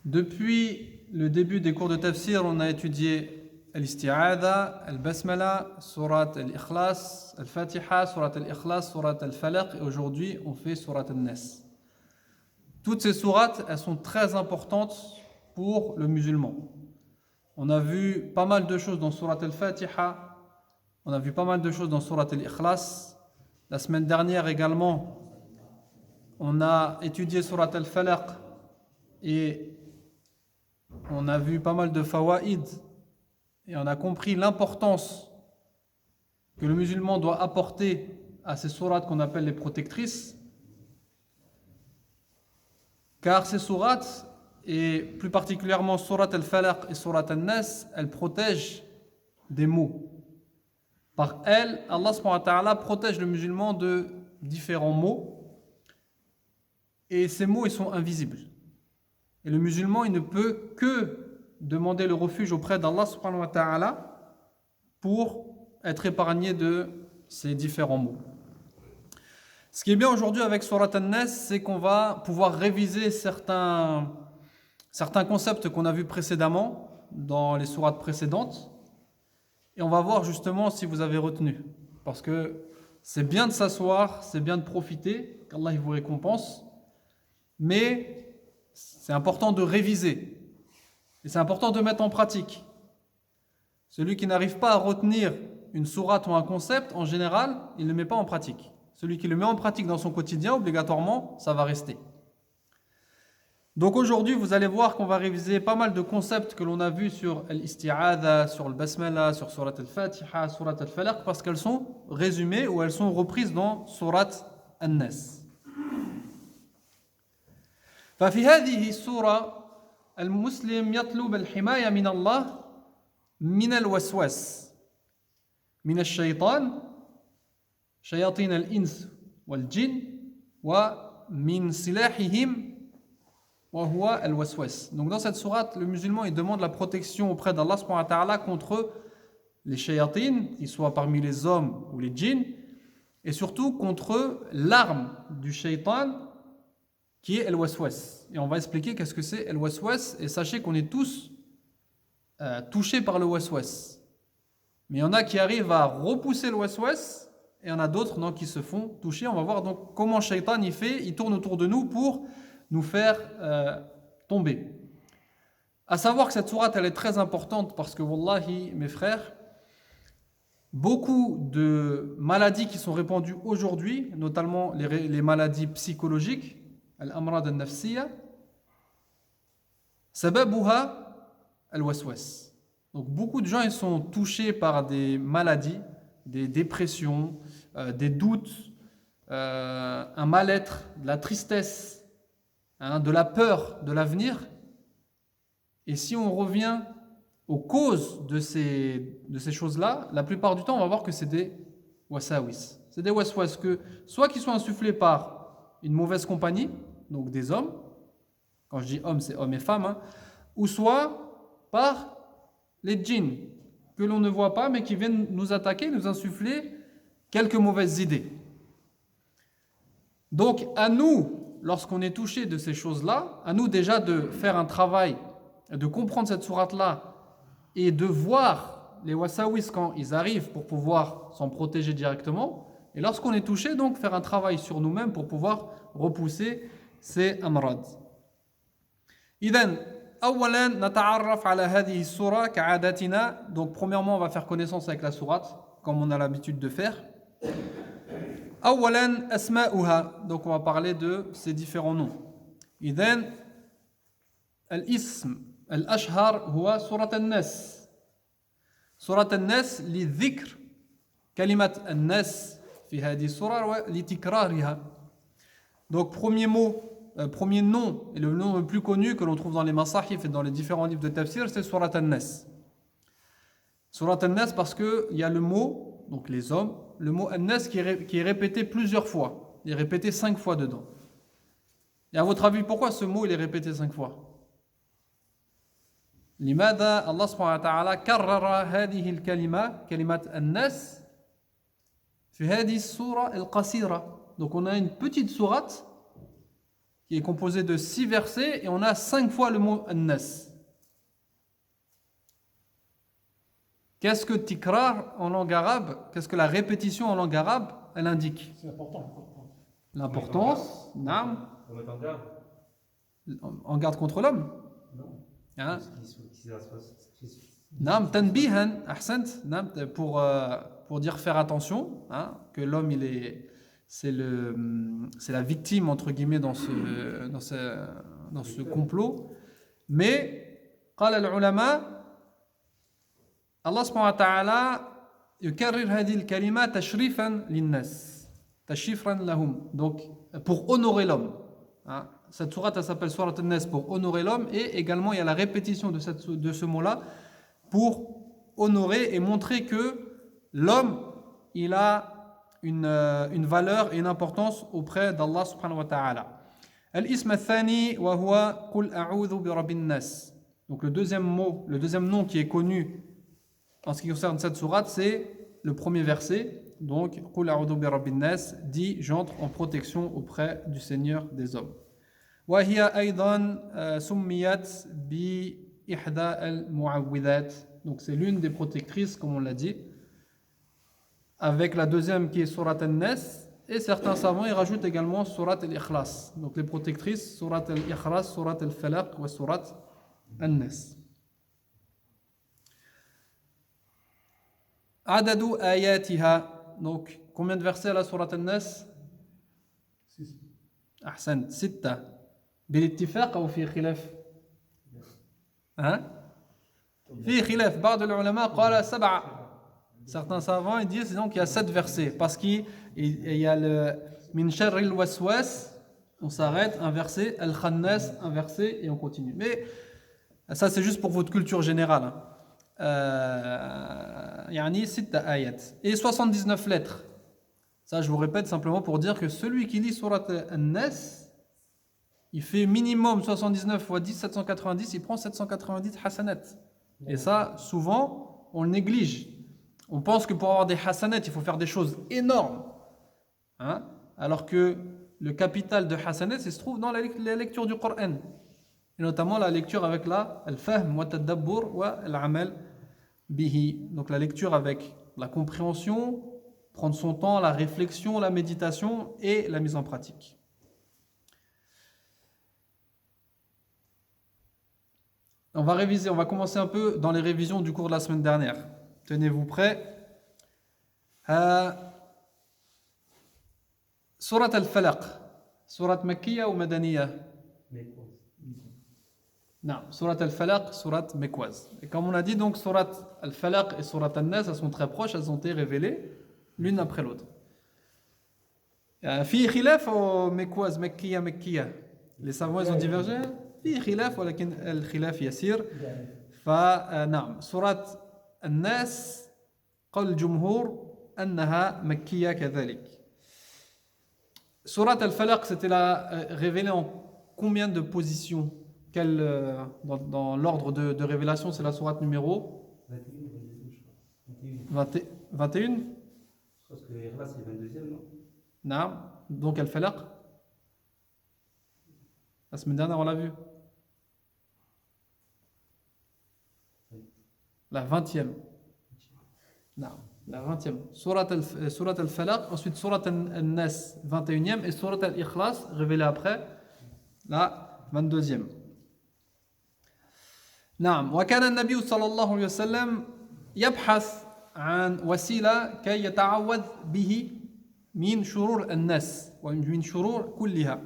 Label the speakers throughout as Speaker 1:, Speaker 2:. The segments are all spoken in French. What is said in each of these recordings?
Speaker 1: Depuis le début des cours de tafsir, on a étudié al-isti'adha, al-basmala, surat al-ikhlas, al-fatiha, surat al-ikhlas, surat al-falaq, et aujourd'hui on fait surat al-nas. Toutes ces sourates, elles sont très importantes pour le musulman. On a vu pas mal de choses dans surat al-fatiha, on a vu pas mal de choses dans surat al-ikhlas. La semaine dernière également, on a étudié surat al-falaq et on a vu pas mal de fawaïd et on a compris l'importance que le musulman doit apporter à ces sourates qu'on appelle les protectrices, car ces sourates, et plus particulièrement surat al-falaq et surat al-nas, elles protègent des maux. Par elles, Allah subhanahu wa ta'ala protège le musulman de différents maux, et ces maux ils sont invisibles. Et le musulman, il ne peut que demander le refuge auprès d'Allah subhanahu wa ta'ala pour être épargné de ces différents maux. Ce qui est bien aujourd'hui avec Surat An-Nas, c'est qu'on va pouvoir réviser certains concepts qu'on a vus précédemment dans les sourates précédentes. Et on va voir justement si vous avez retenu. Parce que c'est bien de s'asseoir, c'est bien de profiter, qu'Allah il vous récompense. Mais c'est important de réviser et c'est important de mettre en pratique. Celui qui n'arrive pas à retenir une sourate ou un concept, en général, il ne le met pas en pratique. Celui qui le met en pratique dans son quotidien, obligatoirement, ça va rester. Donc aujourd'hui, vous allez voir qu'on va réviser pas mal de concepts que l'on a vus sur l'isti'adha, sur le basmala, sur surat al-fatiha, surat al-falaq, parce qu'elles sont résumées ou elles sont reprises dans surat an-nas. ففي هذه السورة المسلم يطلب الحماية من الله من الوسواس من الشيطان شياطين الإنس والجن ومن سلاحهم وهو الوسواس. Donc dans cette sourate, le musulman il demande la protection auprès d'Allah subhanahu wa ta'ala contre les shayatines, qu'ils soient parmi les hommes ou les djinns, et surtout contre l'arme du shaytan qui est el-waswas. Et on va expliquer qu'est-ce que c'est el-waswas, et sachez qu'on est tous touchés par le waswas. Mais il y en a qui arrivent à repousser le waswas, et il y en a d'autres non, qui se font toucher. On va voir donc comment Shaitan il fait, il tourne autour de nous pour nous faire tomber. À savoir que cette sourate elle est très importante parce que wallahi mes frères, beaucoup de maladies qui sont répandues aujourd'hui, notamment les maladies psychologiques, al-amrad al-nafsiyya, sababuha al-waswas. Donc beaucoup de gens ils sont touchés par des maladies, des dépressions, des doutes, un mal-être, de la tristesse, de la peur de l'avenir. Et si on revient aux causes de ces choses-là, la plupart du temps on va voir que c'est des wasawis. C'est des waswas que soit qui sont insufflés par une mauvaise compagnie, donc des hommes, quand je dis hommes c'est hommes et femmes, ou soit par les djinns, que l'on ne voit pas mais qui viennent nous attaquer, nous insuffler quelques mauvaises idées. Donc à nous, lorsqu'on est touché de ces choses-là, à nous déjà de faire un travail, de comprendre cette sourate-là et de voir les wasawis quand ils arrivent pour pouvoir s'en protéger directement. Et lorsqu'on est touché, donc faire un travail sur nous-mêmes pour pouvoir repousser ces amrad. إذن أولا نتعرف على هذه السورة كعادتنا. Donc premièrement, on va faire connaissance avec la sourate comme on a l'habitude de faire. أولا أسماؤها. Donc on va parler de ces différents noms. إذن الاسم الأشهر هو سورة الناس. سورة الناس لذكر كلمة الناس في هذه السورة ولتكرارها. Donc premier nom et le nom le plus connu que l'on trouve dans les masahif et dans les différents livres de tafsir, c'est Surat An-Nas. Surat An-Nas parce qu'il y a le mot, donc les hommes, le mot An-Nas qui est répété plusieurs fois. Il est répété 5 fois dedans. Et à votre avis, pourquoi ce mot il est répété 5 fois? لماذا الله سبحانه وتعالى كرر هذه الكلمة كلمة الناس في هذه السورة القصيرة. Donc on a une petite sourate qui est composé de 6 versets et on a 5 fois le mot An-Nas. Qu'est-ce que tikrar en langue arabe? Qu'est-ce que la répétition en langue arabe, elle indique?
Speaker 2: C'est important.
Speaker 1: L'importance, naam,
Speaker 3: On met en garde.
Speaker 1: en garde contre l'homme.
Speaker 3: Non.
Speaker 1: Hein?
Speaker 3: Qui
Speaker 1: Naam, tanbihan, ahsant, naam, pour dire faire attention, hein, que l'homme c'est la victime entre guillemets dans ce complot. Mais قال العلماء Allah subhanahu wa ta'ala يكرر هذه الكلمة تشريفا للناس تشريفا لهم, donc pour honorer l'homme, hein. Cette sourate elle s'appelle sourate An-Nas pour honorer l'homme, et également il y a la répétition de ce mot-là pour honorer et montrer que l'homme il a une valeur et une importance auprès d'Allah subhanahu wa ta'ala. Al-ism al-thani wa huwa qul a'udhu bi rabbin nas. Donc le deuxième nom qui est connu en ce qui concerne cette sourate, c'est le premier verset. Donc qul a'udhu bi rabbin nas, dit j'entre en protection auprès du Seigneur des hommes. Wa hiya aydan summiyat bi ihda al-mu'awwidhat. Donc c'est l'une des protectrices, comme on l'a dit, avec la deuxième qui est Surat An-Nas, et certains savants y rajoutent également Surat Al-Ikhlas. Donc les protectrices, Surat Al-Ikhlas, Surat Al-Falaq ou Surat An-Nas. Adadu ayatiha. Donc combien de versets à la Surat An-Nas?
Speaker 2: 6.
Speaker 1: Ahsan, 6. بالاتفاق أو في خلاف؟ ها؟ في خلاف. بعض العلماء قال 7. Certains savants ils disent donc il y a 7 versets parce qu'il y a le min sharril waswas, on s'arrête, un verset, al-khannas, un verset, et on continue. Mais ça c'est juste pour votre culture générale. Yani 6 ayat et 79 lettres. Ça je vous répète simplement pour dire que celui qui lit surat An-Nas, il fait minimum 79 fois 10, 790, il prend 790 hasanat. Et ça, souvent, on le néglige. On pense que pour avoir des hasanat, il faut faire des choses énormes. Hein? Alors que le capital de hasanat, il se trouve dans la lecture du Coran. Et notamment la lecture avec la al-fahm wa tadabbur wa al-amal bihi. Donc la lecture avec la compréhension, prendre son temps, la réflexion, la méditation et la mise en pratique. On va réviser, on va commencer un peu dans les révisions du cours de la semaine dernière. Tenez-vous prêts. Surat al-Falaq, surat Makkiya ou Madaniya? Non, surat al-Falaq, surat Mekwaz. Et comme on a dit, donc surat al-Falaq et surat An-Nas, elles sont très proches, elles ont été révélées l'une après l'autre. في خلاف أو Mekwaz, Makkiya, Makkiya. Les savants ils ont divergé. في خلاف ولكن الخلاف يسير. فنعم سورة الناس قال الجمهور أنها مكية كذلك. سورة الفلق c'était révélée en combien de positions? Dans l'ordre de révélation, c'est la sourate numéro 21. 21.
Speaker 3: Je pense que l'Ikhlas c'est le 22e, non?
Speaker 1: Non. Donc al-Falaq, la semaine dernière on l'a vu. La 20e. Non, la 20e. Surat al-Falaq, ensuite Surat al-Nas, 21e, et Surat al-Ikhlas, révélée après, la 22e. نعم وكان النبي صلى الله عليه وسلم يبحث عن وسيلة كي يتعوذ به من شرور الناس ومن شرور كلها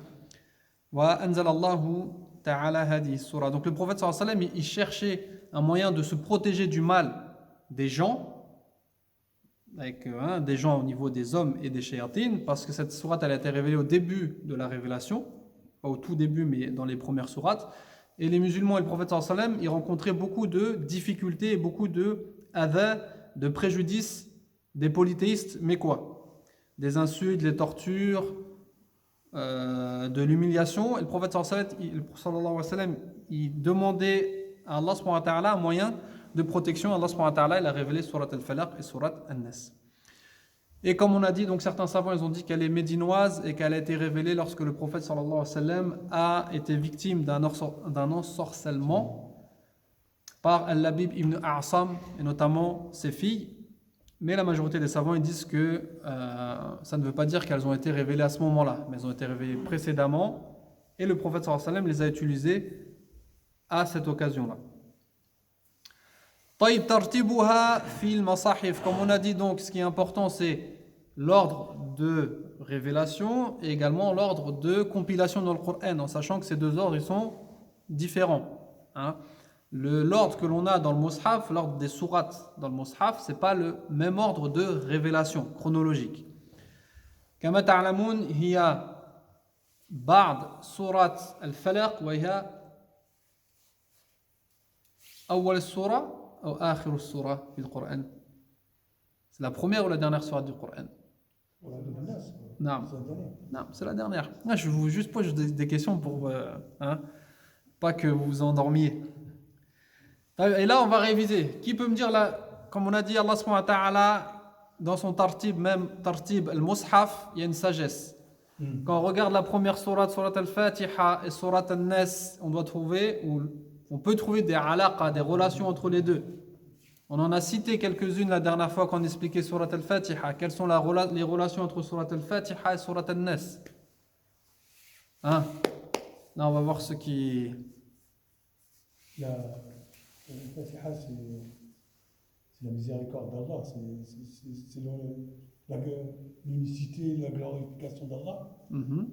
Speaker 1: وأنزل الله تعالى هذه السورة. Donc le prophète صلى الله عليه وسلم il cherchait un moyen de se protéger du mal des gens, avec des gens au niveau des hommes et des shayatines, parce que cette sourate elle a été révélée au début de la révélation, pas au tout début mais dans les premières sourates. Et les musulmans et le prophète sallallahu alayhi wa sallam, ils rencontraient beaucoup de difficultés et beaucoup de adha, de préjudices des polythéistes, mais quoi? Des insultes, des tortures, de l'humiliation. Et le prophète sallallahu alayhi wa sallam, il demandait à Allah subhanahu wa ta'ala un moyen de protection. Allah subhanahu wa ta'ala, il a révélé surat al-Falaq et surat al-Nas. Et comme on a dit, donc certains savants ils ont dit qu'elle est médinoise et qu'elle a été révélée lorsque le prophète sallallahu alayhi wa sallam a été victime d'un ensorcellement par Al-Labib ibn A'sam et notamment ses filles. Mais la majorité des savants ils disent que ça ne veut pas dire qu'elles ont été révélées à ce moment-là, mais elles ont été révélées précédemment et le prophète sallallahu alayhi wa sallam les a utilisées à cette occasion-là. طيب ترتيبها في المصاحف, comme on a dit, donc ce qui est important c'est l'ordre de révélation et également l'ordre de compilation dans le Coran, en sachant que ces deux ordres ils sont différents, hein. L'ordre que l'on a dans le Mus'haf, l'ordre des sourates dans le Mus'haf, c'est pas le même ordre de révélation chronologique. كما تعلمون هي بعض سورة الفلق وهي أول السورة أو آخر السورة في القرآن. C'est la première ou la dernière sourate du Coran? Non, non, c'est la dernière. Je vous juste pose des questions pour pas que vous vous endormiez. Et là, on va réviser. Qui peut me dire là, comme on a dit, Allah subhanahu wa ta'ala, dans son tartib, même tartib al-Mushaf, il y a une sagesse. Quand on regarde la première sourate, sourate al-Fatiha et sourate al-Nas, on doit trouver, ou on peut trouver des alaqa, des relations entre les deux. On en a cité quelques-unes la dernière fois qu'on expliquait sourate al-Fatiha. Quelles sont les relations entre sourate al-Fatiha et sourate al-Nas? Hein? Là, on va voir ce qui...
Speaker 2: La Fatiha, c'est la miséricorde d'Allah, c'est l'unicité, la glorification d'Allah.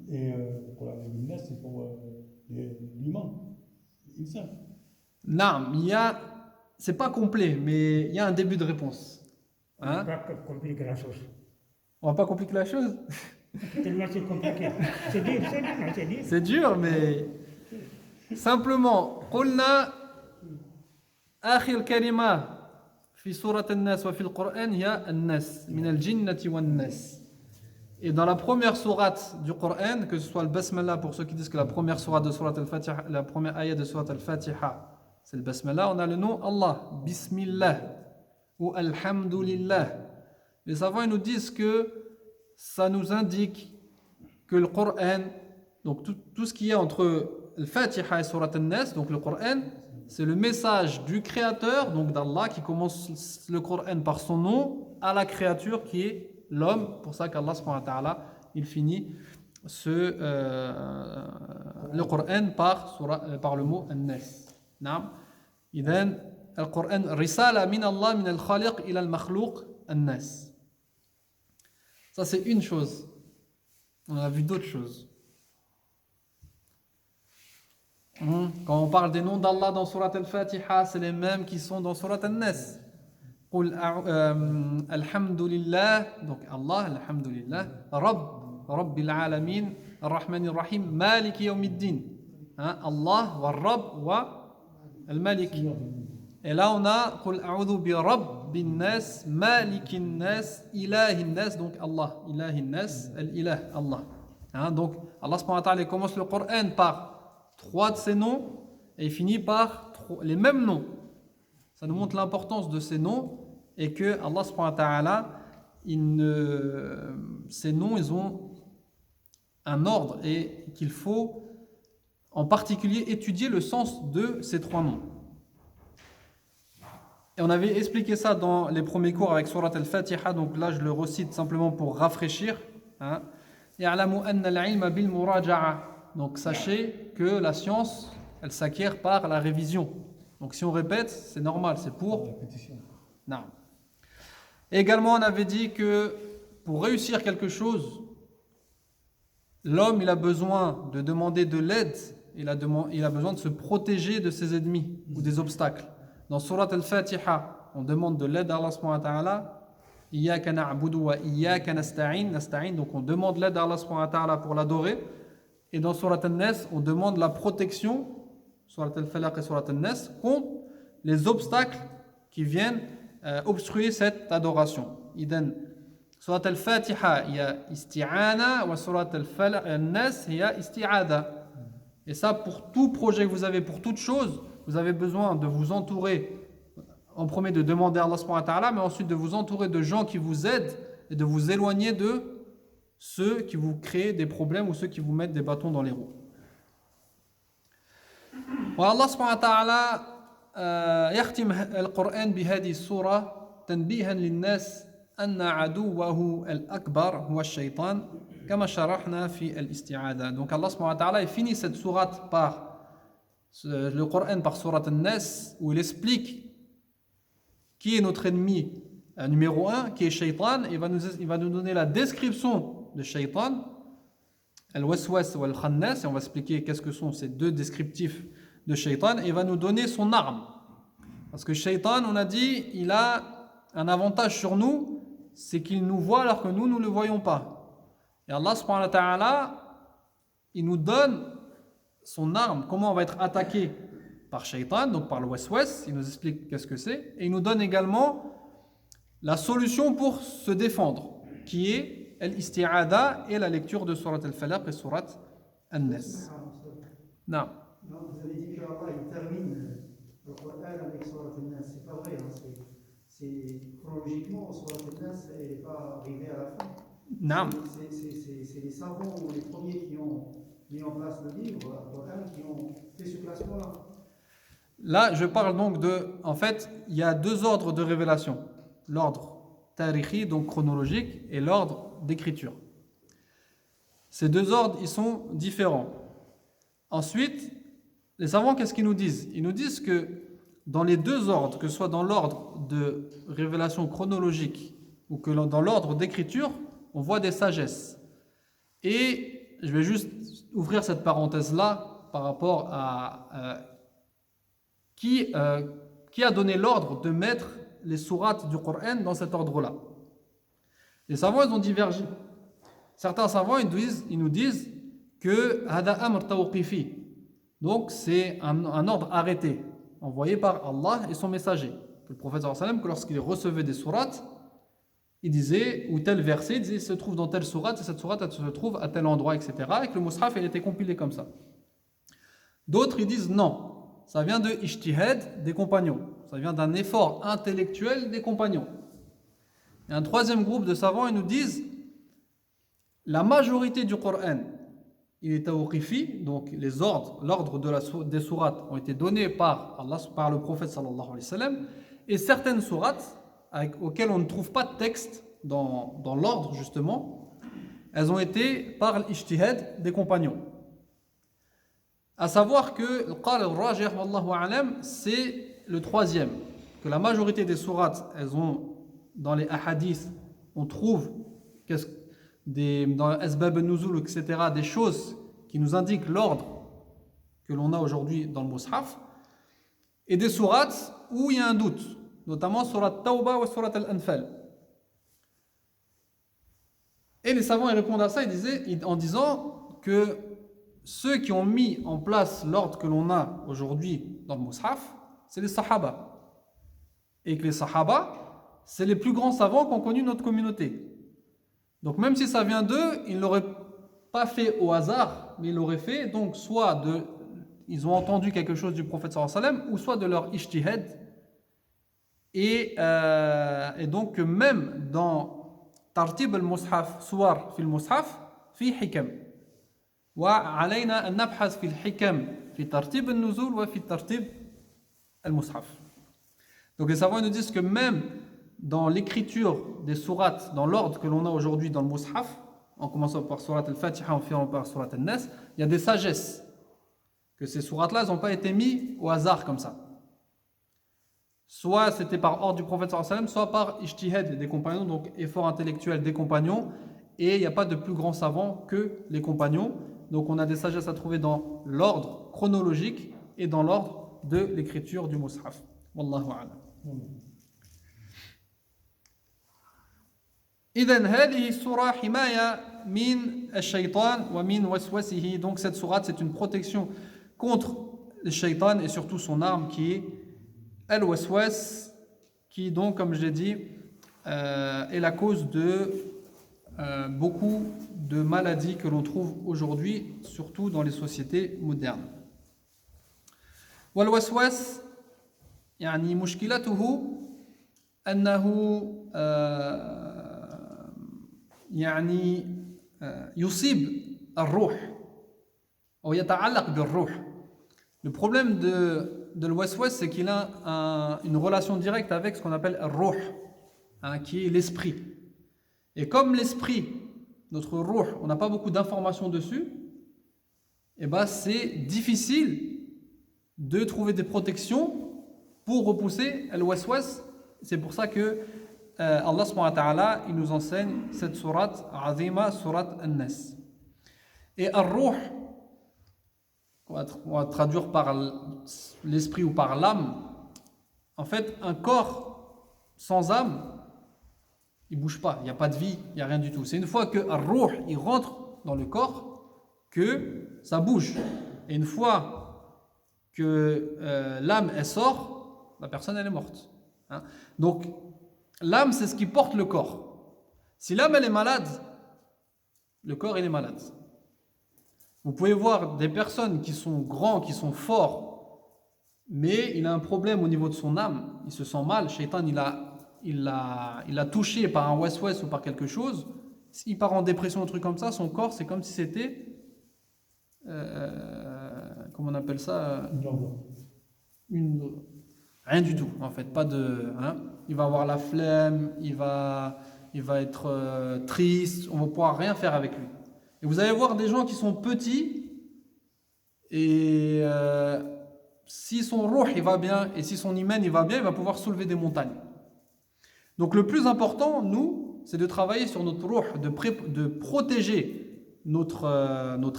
Speaker 2: Et pour la Nas, c'est pour l'imam, l'insan.
Speaker 1: Non, c'est pas complet, mais il y a un début de réponse. Hein?
Speaker 4: On va pas compliquer la chose.
Speaker 1: On va pas compliquer la chose?
Speaker 4: Tellement c'est compliqué. C'est dur, c'est dur.
Speaker 1: C'est dur, mais simplement, قلنا آخر كلمة في سورة الناس وفي القرآن هي الناس من الجنة والناس. Et dans la première sourate du Coran, que ce soit le Basmala pour ceux qui disent que la première sourate de Surat al-Fatiha, la première ayah de Surat al-Fatiha, c'est le Basmala, on a le nom Allah, Bismillah ou Alhamdulillah. Les savants ils nous disent que ça nous indique que le Coran, donc tout ce qu'il y a entre le Fatiha et Surat al-Nas, donc le Coran, c'est le message du Créateur, donc d'Allah, qui commence le Coran par son nom, à la créature qui est l'homme. Pour ça qu'Allah subhanahu wa ta'ala, il finit le Coran par le mot An-Nas. نعم. إذن القرآن رسالة من الله من الخالق إلى المخلوق الناس. Ça c'est une chose. On a vu d'autres choses. Quand on parle des noms d'Allah dans Surat al-Fatiha, c'est les mêmes qui sont dans Surat al-Nas. قل الحمد لله, donc Allah, alhamdulillah, رب العالمين الرحمن الرحيم مالك يوم الدين. Allah wa Rabb wa al-Malik. Et là on a قل أعوذ برب الناس مالك الناس إله الناس, donc Allah, إله الناس, الإله, Allah. Donc Allah subhanahu wa ta'ala commence le Coran par 3 de ces noms et il finit par les mêmes noms. Ça nous montre l'importance de ces noms et que Allah subhanahu wa ta'ala, ces noms ils ont un ordre et qu'il faut en particulier étudier le sens de ces 3 noms. Et on avait expliqué ça dans les premiers cours avec Surat al-Fatiha, donc là je le recite simplement pour rafraîchir. يَعْلَمُ أَنَّ الْعِلْمَ بِالْمُرَاجَعَةِ. Donc sachez que la science, elle s'acquiert par la révision. Donc si on répète, c'est normal, c'est pour
Speaker 2: répétition.
Speaker 1: Non. Également, on avait dit que pour réussir quelque chose, l'homme il a besoin de demander de l'aide, il a besoin de se protéger de ses ennemis ou des obstacles. Dans Surat al-Fatiha, on demande de l'aide à Allah subhanahu wa ta'ala. Iyyaka na'budu wa iyyaka nasta'in, donc on demande l'aide à Allah subhanahu wa ta'ala pour l'adorer. Et dans Surat al-Nas, on demande la protection, Surat al-Falaq et Surat al-Nas, contre les obstacles qui viennent obstruer cette adoration. Idem, Surat al-Fatiha, il y a isti'ana, ou Surat al-Nas, il y a isti'ada. Et ça, pour tout projet que vous avez, pour toute chose, vous avez besoin de vous entourer, en premier de demander à Allah subhanahu wa ta'ala, mais ensuite de vous entourer de gens qui vous aident et de vous éloigner de ceux qui vous créent des problèmes ou ceux qui vous mettent des bâtons dans les roues. والله سبحانه وتعالى يختم القرآن بهذه السورة تنبيها للناس أن عدوه الأكبر هو الشيطان كما شرحنا في الاستعاذة. Donc Allah subhanahu wa ta'ala finit cette sourate par le Coran par sourate An-Nas où il explique qui est notre ennemi numéro 1 qui est Shaitan et il va nous donner la description de Shaitan Al-Waswas ou Al-Khannas et on va expliquer qu'est-ce que sont ces deux descriptifs de Shaitan et il va nous donner son arme. Parce que Shaitan, on a dit, il a un avantage sur nous, c'est qu'il nous voit alors que nous ne le voyons pas. Et Allah subhanahu wa ta'ala, il nous donne son arme, comment on va être attaqué par Shaitan, donc par le Waswas, il nous explique qu'est-ce que c'est, et il nous donne également la solution pour se défendre, qui est l'isti'ada et la lecture de Surat al-Falaq et Surat An-Nas. Non.
Speaker 5: Non, vous avez dit qu'Allah il termine le Coran avec Surat An-Nas. C'est pas vrai, hein. C'est chronologiquement, Surat An-Nas n'est pas arrivé à la fin.
Speaker 1: Non.
Speaker 5: C'est les savants ou les premiers qui ont mis en place le livre, le Coran, qui ont fait ce classement-là.
Speaker 1: Là, je parle donc de... En fait, il y a deux ordres de révélation. L'ordre tarihi, donc chronologique, et l'ordre d'écriture. Ces deux ordres, ils sont différents. Ensuite, les savants, qu'est-ce qu'ils nous disent? Ils nous disent que dans les deux ordres, que ce soit dans l'ordre de révélation chronologique ou que dans l'ordre d'écriture, on voit des sagesses. Et je vais juste ouvrir cette parenthèse-là par rapport à qui a donné l'ordre de mettre les sourates du Coran dans cet ordre-là. Les savants, ils ont divergé. Certains savants, ils nous disent que hada amr tawqifi. Donc c'est un ordre arrêté, envoyé par Allah et son messager. Le prophète sallallahu alayhi wa sallam, que lorsqu'il recevait des sourates, il disait, ou tel verset, il disait, il se trouve dans telle sourate, et cette sourate elle se trouve à tel endroit, etc. Et que le mushaf, il était compilé comme ça. D'autres, ils disent non, ça vient de ijtihad des compagnons, ça vient d'un effort intellectuel des compagnons. Et un troisième groupe de savants, ils nous disent, la majorité du Coran, il est tawqifi, donc l'ordre des sourates ont été donnés par Allah, par le prophète sallallahu alayhi wa sallam, et certaines sourates auxquelles on ne trouve pas de texte dans l'ordre justement, elles ont été par l'ijtihad des compagnons. À savoir que le qal al-rajih wallahu a'lam, c'est le troisième, que la majorité des sourates, elles ont dans les ahadiths, on trouve dans Asbab al-Nuzul, etc., des choses qui nous indiquent l'ordre que l'on a aujourd'hui dans le Mus'haf, et des sourates où il y a un doute, notamment Surat Tawbah ou Surat Al-Anfal. Et les savants ils répondent à ça en disant que ceux qui ont mis en place l'ordre que l'on a aujourd'hui dans le Mus'haf, c'est les Sahaba. Et que les Sahaba, c'est les plus grands savants qu'ont connu notre communauté. Donc même si ça vient d'eux, ils ne l'auraient pas fait au hasard, mais ils l'auraient fait donc ils ont entendu quelque chose du prophète sallallahu alayhi wa sallam, ou soit de leur ijtihad, et donc même dans tartib al-mushaf, suwar fi al-mushaf, fi hikam. Wa alayna an nabhas fi al-hikam fi tartib al-nuzul wa fi tartib al-mushaf. Donc les savants nous disent que même dans l'écriture des sourates, dans l'ordre que l'on a aujourd'hui dans le Mus'haf, en commençant par Surat al-Fatiha, en finissant par Surat al-Nas, il y a des sagesses. Que ces sourates-là, elles n'ont pas été mises au hasard comme ça. Soit c'était par ordre du prophète sallallahu alayhi wa sallam, soit par ijtihad des compagnons, donc effort intellectuel des compagnons, et il n'y a pas de plus grands savants que les compagnons. Donc on a des sagesses à trouver dans l'ordre chronologique et dans l'ordre de l'écriture du Mus'haf. Wallahu a'lam. إذن هذه السورة حماية من الشيطان ومن وسوسه. Donc cette sourate c'est une protection contre le shaitan et surtout son arme qui est al-waswas, qui donc comme je l'ai dit est la cause de beaucoup de maladies que l'on trouve aujourd'hui, surtout dans les sociétés modernes. والوسواس يعني مشكلته أنه يعني يصيب الروح أو يتعلق بالروح. Le problème de l'waswas, c'est qu'il a une relation directe avec ce qu'on appelle الروح, qui est l'esprit. Et comme l'esprit, notre ruh, on n'a pas beaucoup d'informations dessus, et ben c'est difficile de trouver des protections pour repousser al-waswas. C'est pour ça que Allah subhanahu wa ta'ala, il nous enseigne cette sourate azima, sourate An-Nas. Et ar-ruh, on va traduire par l'esprit ou par l'âme. En fait, un corps sans âme, il ne bouge pas, il n'y a pas de vie, il n'y a rien du tout. C'est une fois que ar-ruh, il rentre dans le corps que ça bouge. Et une fois que l'âme, elle sort, la personne, elle est morte. Donc, l'âme, c'est ce qui porte le corps. Si l'âme, elle est malade, le corps, il est malade. Vous pouvez voir des personnes qui sont grands, qui sont forts, mais il a un problème au niveau de son âme, il se sent mal, Shaitan, il l'a touché par un waswas ou par quelque chose. S'il part en dépression, un truc comme ça, son corps, c'est comme si c'était, comment on appelle ça, rien du tout, en fait, pas de, il va avoir la flemme, il va être triste, on va pouvoir rien faire avec lui. Et vous allez voir des gens qui sont petits et si son ruh il va bien et si son iman il va bien, il va pouvoir soulever des montagnes. Donc le plus important, nous, c'est de travailler sur notre ruh, de protéger notre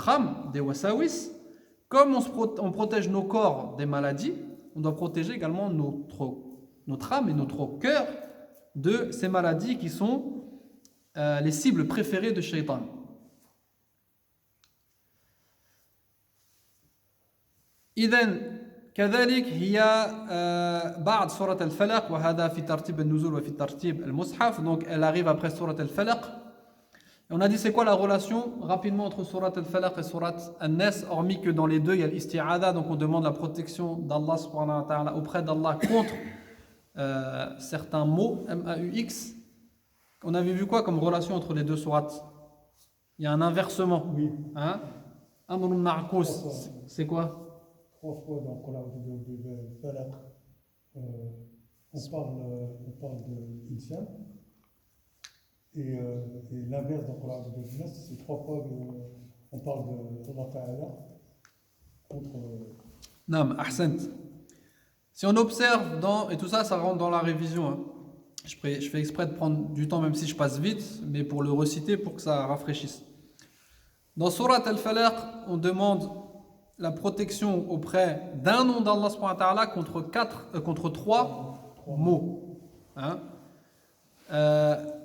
Speaker 1: âme des wasawis. Comme on protège nos corps des maladies, on doit protéger également notre âme et notre cœur de ces maladies qui sont les cibles préférées de Shaitan. إذن كذلك هي بعد سورة الفلق وهذا في ترتيب النزول وفي ترتيب المصحف. Donc elle arrive après سورة الفلق. Et on a dit c'est quoi la relation rapidement entre Surat al-Falaq et Surat An-Nas, hormis que dans les deux il y a l'isti'adha, donc on demande la protection d'Allah subhanahu wa ta'ala auprès d'Allah contre certains mots, M-A-U-X. On avait vu quoi comme relation entre les deux sourates? Il y a un inversement.
Speaker 2: Oui.
Speaker 1: Amrun ma'kous, c'est quoi?
Speaker 2: 3 fois dans le Falaq, on parle de Insan. Et l'inverse dans le Coran de Nas, c'est 3 fois on parle de Allah Ta'ala contre.
Speaker 1: Naam, ahsant. Si on observe et tout ça, ça rentre dans la révision. Je fais exprès de prendre du temps, même si je passe vite, mais pour le reciter, pour que ça rafraîchisse. Dans Surat Al-Falaq, on demande la protection auprès d'un nom d'Allah subhanahu wa ta'ala contre 3 mots.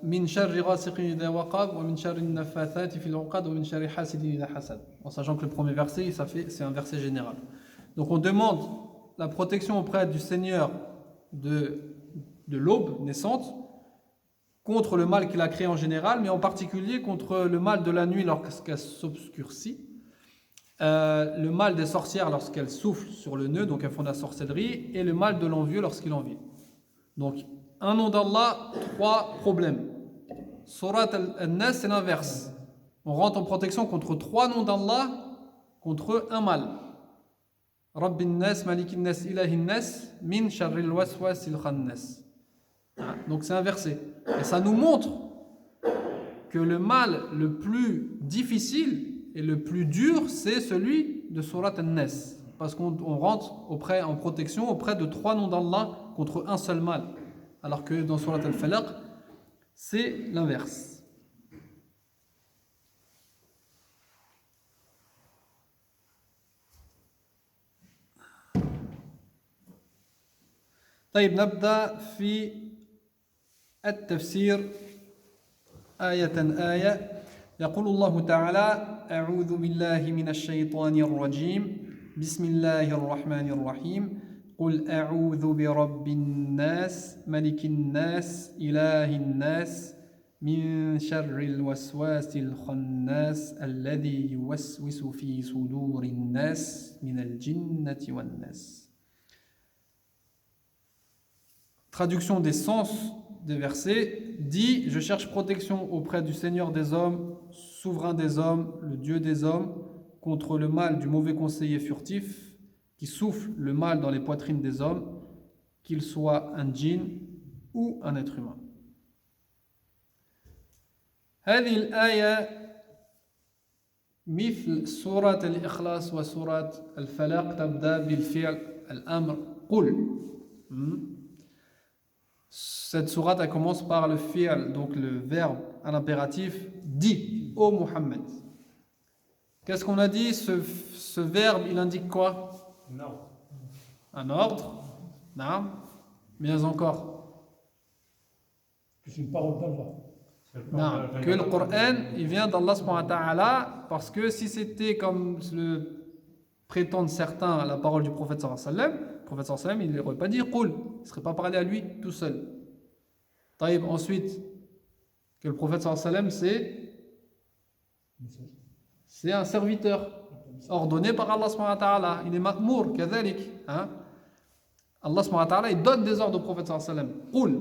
Speaker 1: Min sharri ghasiqin idha waqab wa min sharri naffathati fil 'uqad wa min sharri hasidin idha hasad. En sachant que le premier verset, c'est un verset général. Donc on demande la protection auprès du Seigneur de l'aube naissante contre le mal qu'il a créé en général, mais en particulier contre le mal de la nuit lorsqu'elle s'obscurcit, le mal des sorcières lorsqu'elles soufflent sur le nœud, donc elles font de la sorcellerie, et le mal de l'envieux lorsqu'il envie. Donc, un nom d'Allah, 3 problèmes. Surat Al-Nas, c'est l'inverse. On rentre en protection contre 3 noms d'Allah, contre un mal. Rabbin Nas, Malikin Nas, Ilahin Nas, Min Sharril Waswasil Khannas. Donc c'est inversé. Et ça nous montre que le mal le plus difficile et le plus dur, c'est celui de Surat An-Nas. Parce qu'on rentre en protection auprès de 3 noms d'Allah contre un seul mal. Alors que dans Surat Al-Falaq, c'est l'inverse. طيب نبدأ في التفسير آية آية. يقول الله تعالى: أعوذ بالله من الشيطان الرجيم بسم الله الرحمن الرحيم قل أعوذ برب الناس ملك الناس إله الناس من شر الوسواس الخناس الذي يوسوس في صدور الناس من الجنة والناس. Traduction des sens des versets dit: je cherche protection auprès du Seigneur des hommes, souverain des hommes, le Dieu des hommes, contre le mal du mauvais conseiller furtif qui souffle le mal dans les poitrines des hommes, qu'il soit un djinn ou un être humain. هذه الآية مثل سورة الإخلاص وسورة الفلق تبدأ بالفعل الأمر قل. Cette sourate elle commence par le fi'l, donc le verbe à l'impératif, dit ô Muhammad. Qu'est-ce qu'on a dit? Ce verbe il indique quoi?
Speaker 3: Non.
Speaker 1: Un ordre. Non. Mais encore.
Speaker 2: C'est une parole d'Allah.
Speaker 1: Non. Que le Coran il vient d'Allah subhanahu wa ta'ala, parce que si c'était comme le prétendent certains la parole du prophète sallallahu alayhi wa sallam, le prophète sallallahu alayhi wa sallam il n'aurait pas dit qul, il ne serait pas parlé à lui tout seul. Taïb, ensuite, que le prophète sallallahu alayhi wa sallam c'est un serviteur ordonné par Allah subhanahu wa ta'ala, il est ma'mour, kadhalik, hein? Allah subhanahu wa ta'ala il donne des ordres au prophète sallallahu alayhi wa sallam. Qul.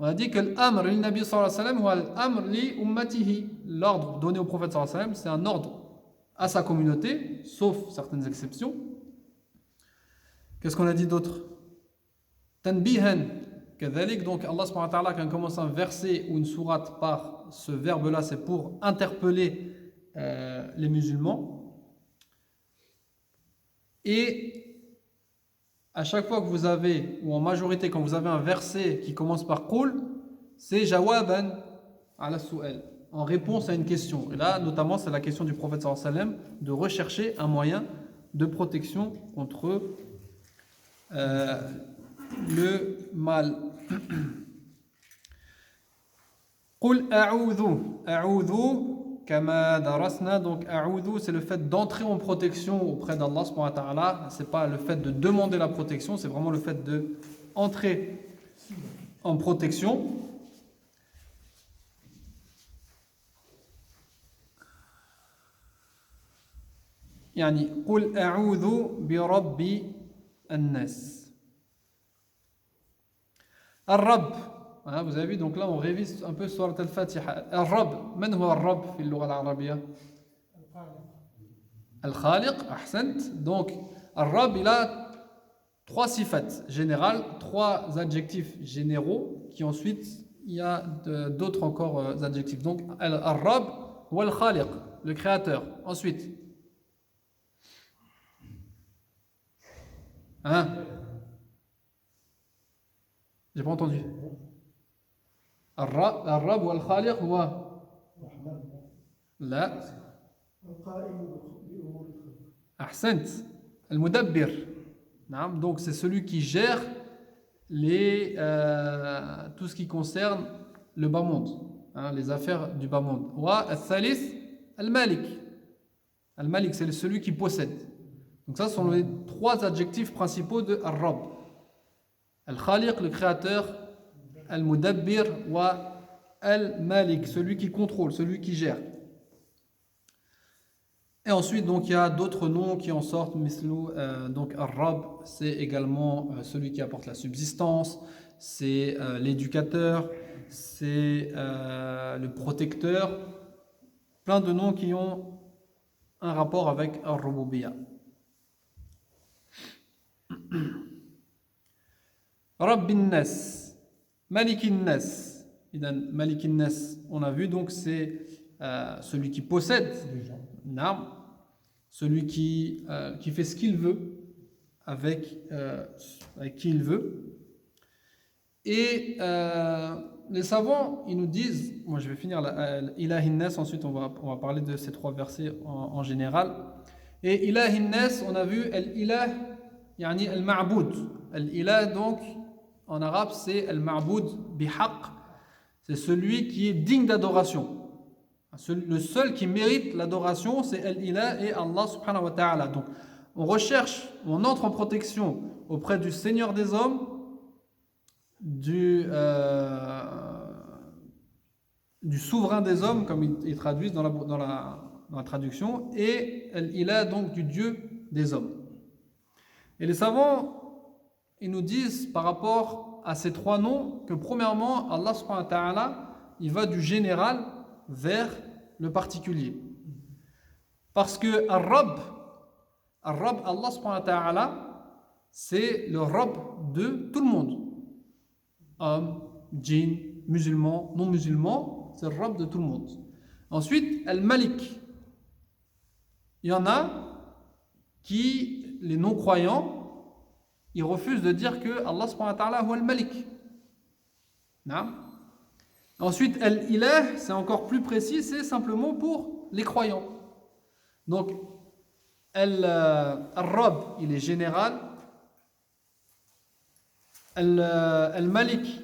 Speaker 1: On a dit que l'amr li nabi sallallahu alayhi wa sallam wa l'amr li ummatihi, l'ordre donné au prophète sallallahu alayhi wa sallam c'est un ordre à sa communauté, sauf certaines exceptions. Qu'est-ce qu'on a dit d'autre? Tanbihan, kadhalik, donc Allah subhanahu wa ta'ala quand il commence un verset ou une sourate par ce verbe-là, c'est pour interpeller les musulmans. Et à chaque fois que vous avez, ou en majorité quand vous avez un verset qui commence par qul, c'est jawaban ala su'al, en réponse à une question. Et là, notamment, c'est la question du prophète sallallahu alayhi wa sallam de rechercher un moyen de protection contre le mal. Qul a'udhu. A'udhu, kama darasna. Donc, a'udhu, c'est le fait d'entrer en protection auprès d'Allah subhanahu wa ta'ala. C'est pas le fait de demander la protection, c'est vraiment le fait de entrer en protection. Yani, qul a'udhu bi rabbi an-nas. Ar-Rabb, vous avez vu, donc là on révise un peu Surat al-Fatiha. Ar-Rabb, man huwa Ar-Rabb fi al-lugha al-arabiyya? Al-Khaliq, ahsant. Donc Ar-Rabb il a trois sifat générales, trois adjectifs généraux qui ensuite il y a d'autres encore adjectifs. Donc Ar-Rabb ou Al-Khaliq, le créateur. Ensuite j'ai pas entendu. Ar-Rabb ou Al-Khaliq ou La Ahsant. Al-Mudabbir. Donc c'est celui qui gère tout ce qui concerne le bas monde, les affaires du bas monde. Wa Al-Thalith Al-Malik. Al-Malik c'est celui qui possède. Donc ça ce sont les trois adjectifs principaux de Ar-Rabb. Al-Khaliq, le créateur, Al-Mudabbir wa Al-Malik, celui qui contrôle, celui qui gère. Et ensuite, donc, il y a d'autres noms qui en sortent, mislou, donc Ar-Rabb, c'est également celui qui apporte la subsistance, c'est l'éducateur, c'est le protecteur, plein de noms qui ont un rapport avec Ar-Rububiyya. Rabbin Nas, Malikin Nas. Malikin Nas, on a vu, donc c'est celui qui possède, celui qui fait ce qu'il veut avec qui il veut. Et les savants, ils nous disent, moi je vais finir Ilahin Nas, ensuite on va parler de ces trois versets en général. Et Ilahin Nas, on a vu Al-Ilah, yani Al-Ma'boud. Al-Ilah, donc, en arabe, c'est Al-Ma'boud bihaq. C'est celui qui est digne d'adoration. Le seul qui mérite l'adoration, c'est Al-Ilah et Allah subhanahu wa ta'ala. Donc, on recherche, on entre en protection auprès du Seigneur des hommes, du souverain des hommes, comme ils traduisent dans la traduction, et Al-Ilah, donc, du Dieu des hommes. Et les savants, ils nous disent par rapport à ces trois noms que premièrement, Allah subhanahu wa ta'ala, il va du général vers le particulier. Parce que Ar-Rabb, Allah subhanahu wa ta'ala, c'est le Rabb de tout le monde. Hommes, djinns, musulmans, non-musulmans, c'est le Rabb de tout le monde. Ensuite, Al-Malik. Il y en a qui, les non-croyants, ils refusent de dire que Allah subhanahu wa ta'ala est Al-Malik. Non? Ensuite, Al-Ilah, c'est encore plus précis, c'est simplement pour les croyants. Donc, Al-Rabb, il est général. Al-Malik,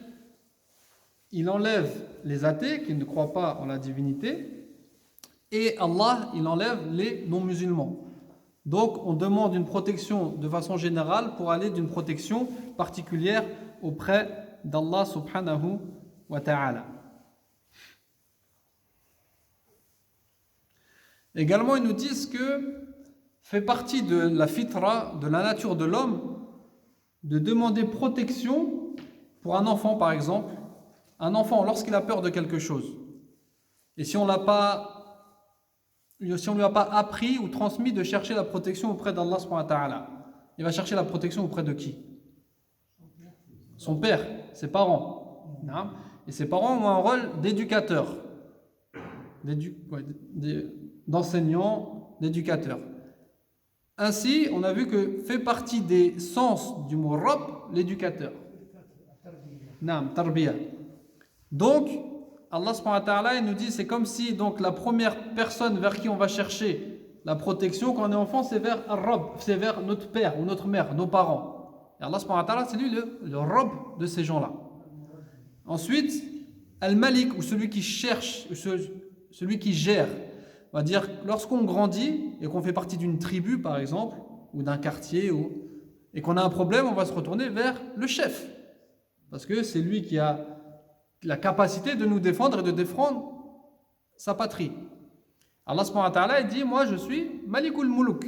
Speaker 1: il enlève les athées qui ne croient pas en la divinité. Et Allah, il enlève les non-musulmans. Donc, on demande une protection de façon générale pour aller d'une protection particulière auprès d'Allah subhanahu wa ta'ala. Également, ils nous disent que fait partie de la fitra, de la nature de l'homme, de demander protection pour un enfant, par exemple. Un enfant, lorsqu'il a peur de quelque chose, et si on ne lui a pas appris ou transmis de chercher la protection auprès d'Allah subhanahu wa ta'ala, il va chercher la protection auprès de qui? Son père, ses parents. Et ses parents ont un rôle d'éducateur, d'enseignant, d'éducateur. Ainsi, on a vu que fait partie des sens du mot Rabb, l'éducateur. Tarbiya. Donc, Allah subhanahu wa ta'ala, il nous dit, c'est comme si donc la première personne vers qui on va chercher la protection quand on est enfant, c'est vers Rabb, c'est vers notre père ou notre mère, nos parents. Et Allah subhanahu wa ta'ala, c'est lui le Rabb de ces gens-là. Ensuite, Al-Malik, ou celui qui cherche, celui qui gère. On va dire, lorsqu'on grandit et qu'on fait partie d'une tribu, par exemple, ou d'un quartier, et qu'on a un problème, on va se retourner vers le chef. Parce que c'est lui qui a la capacité de nous défendre et de défendre sa patrie. Allah subhanahu wa ta'ala dit, moi je suis Malikul Muluk.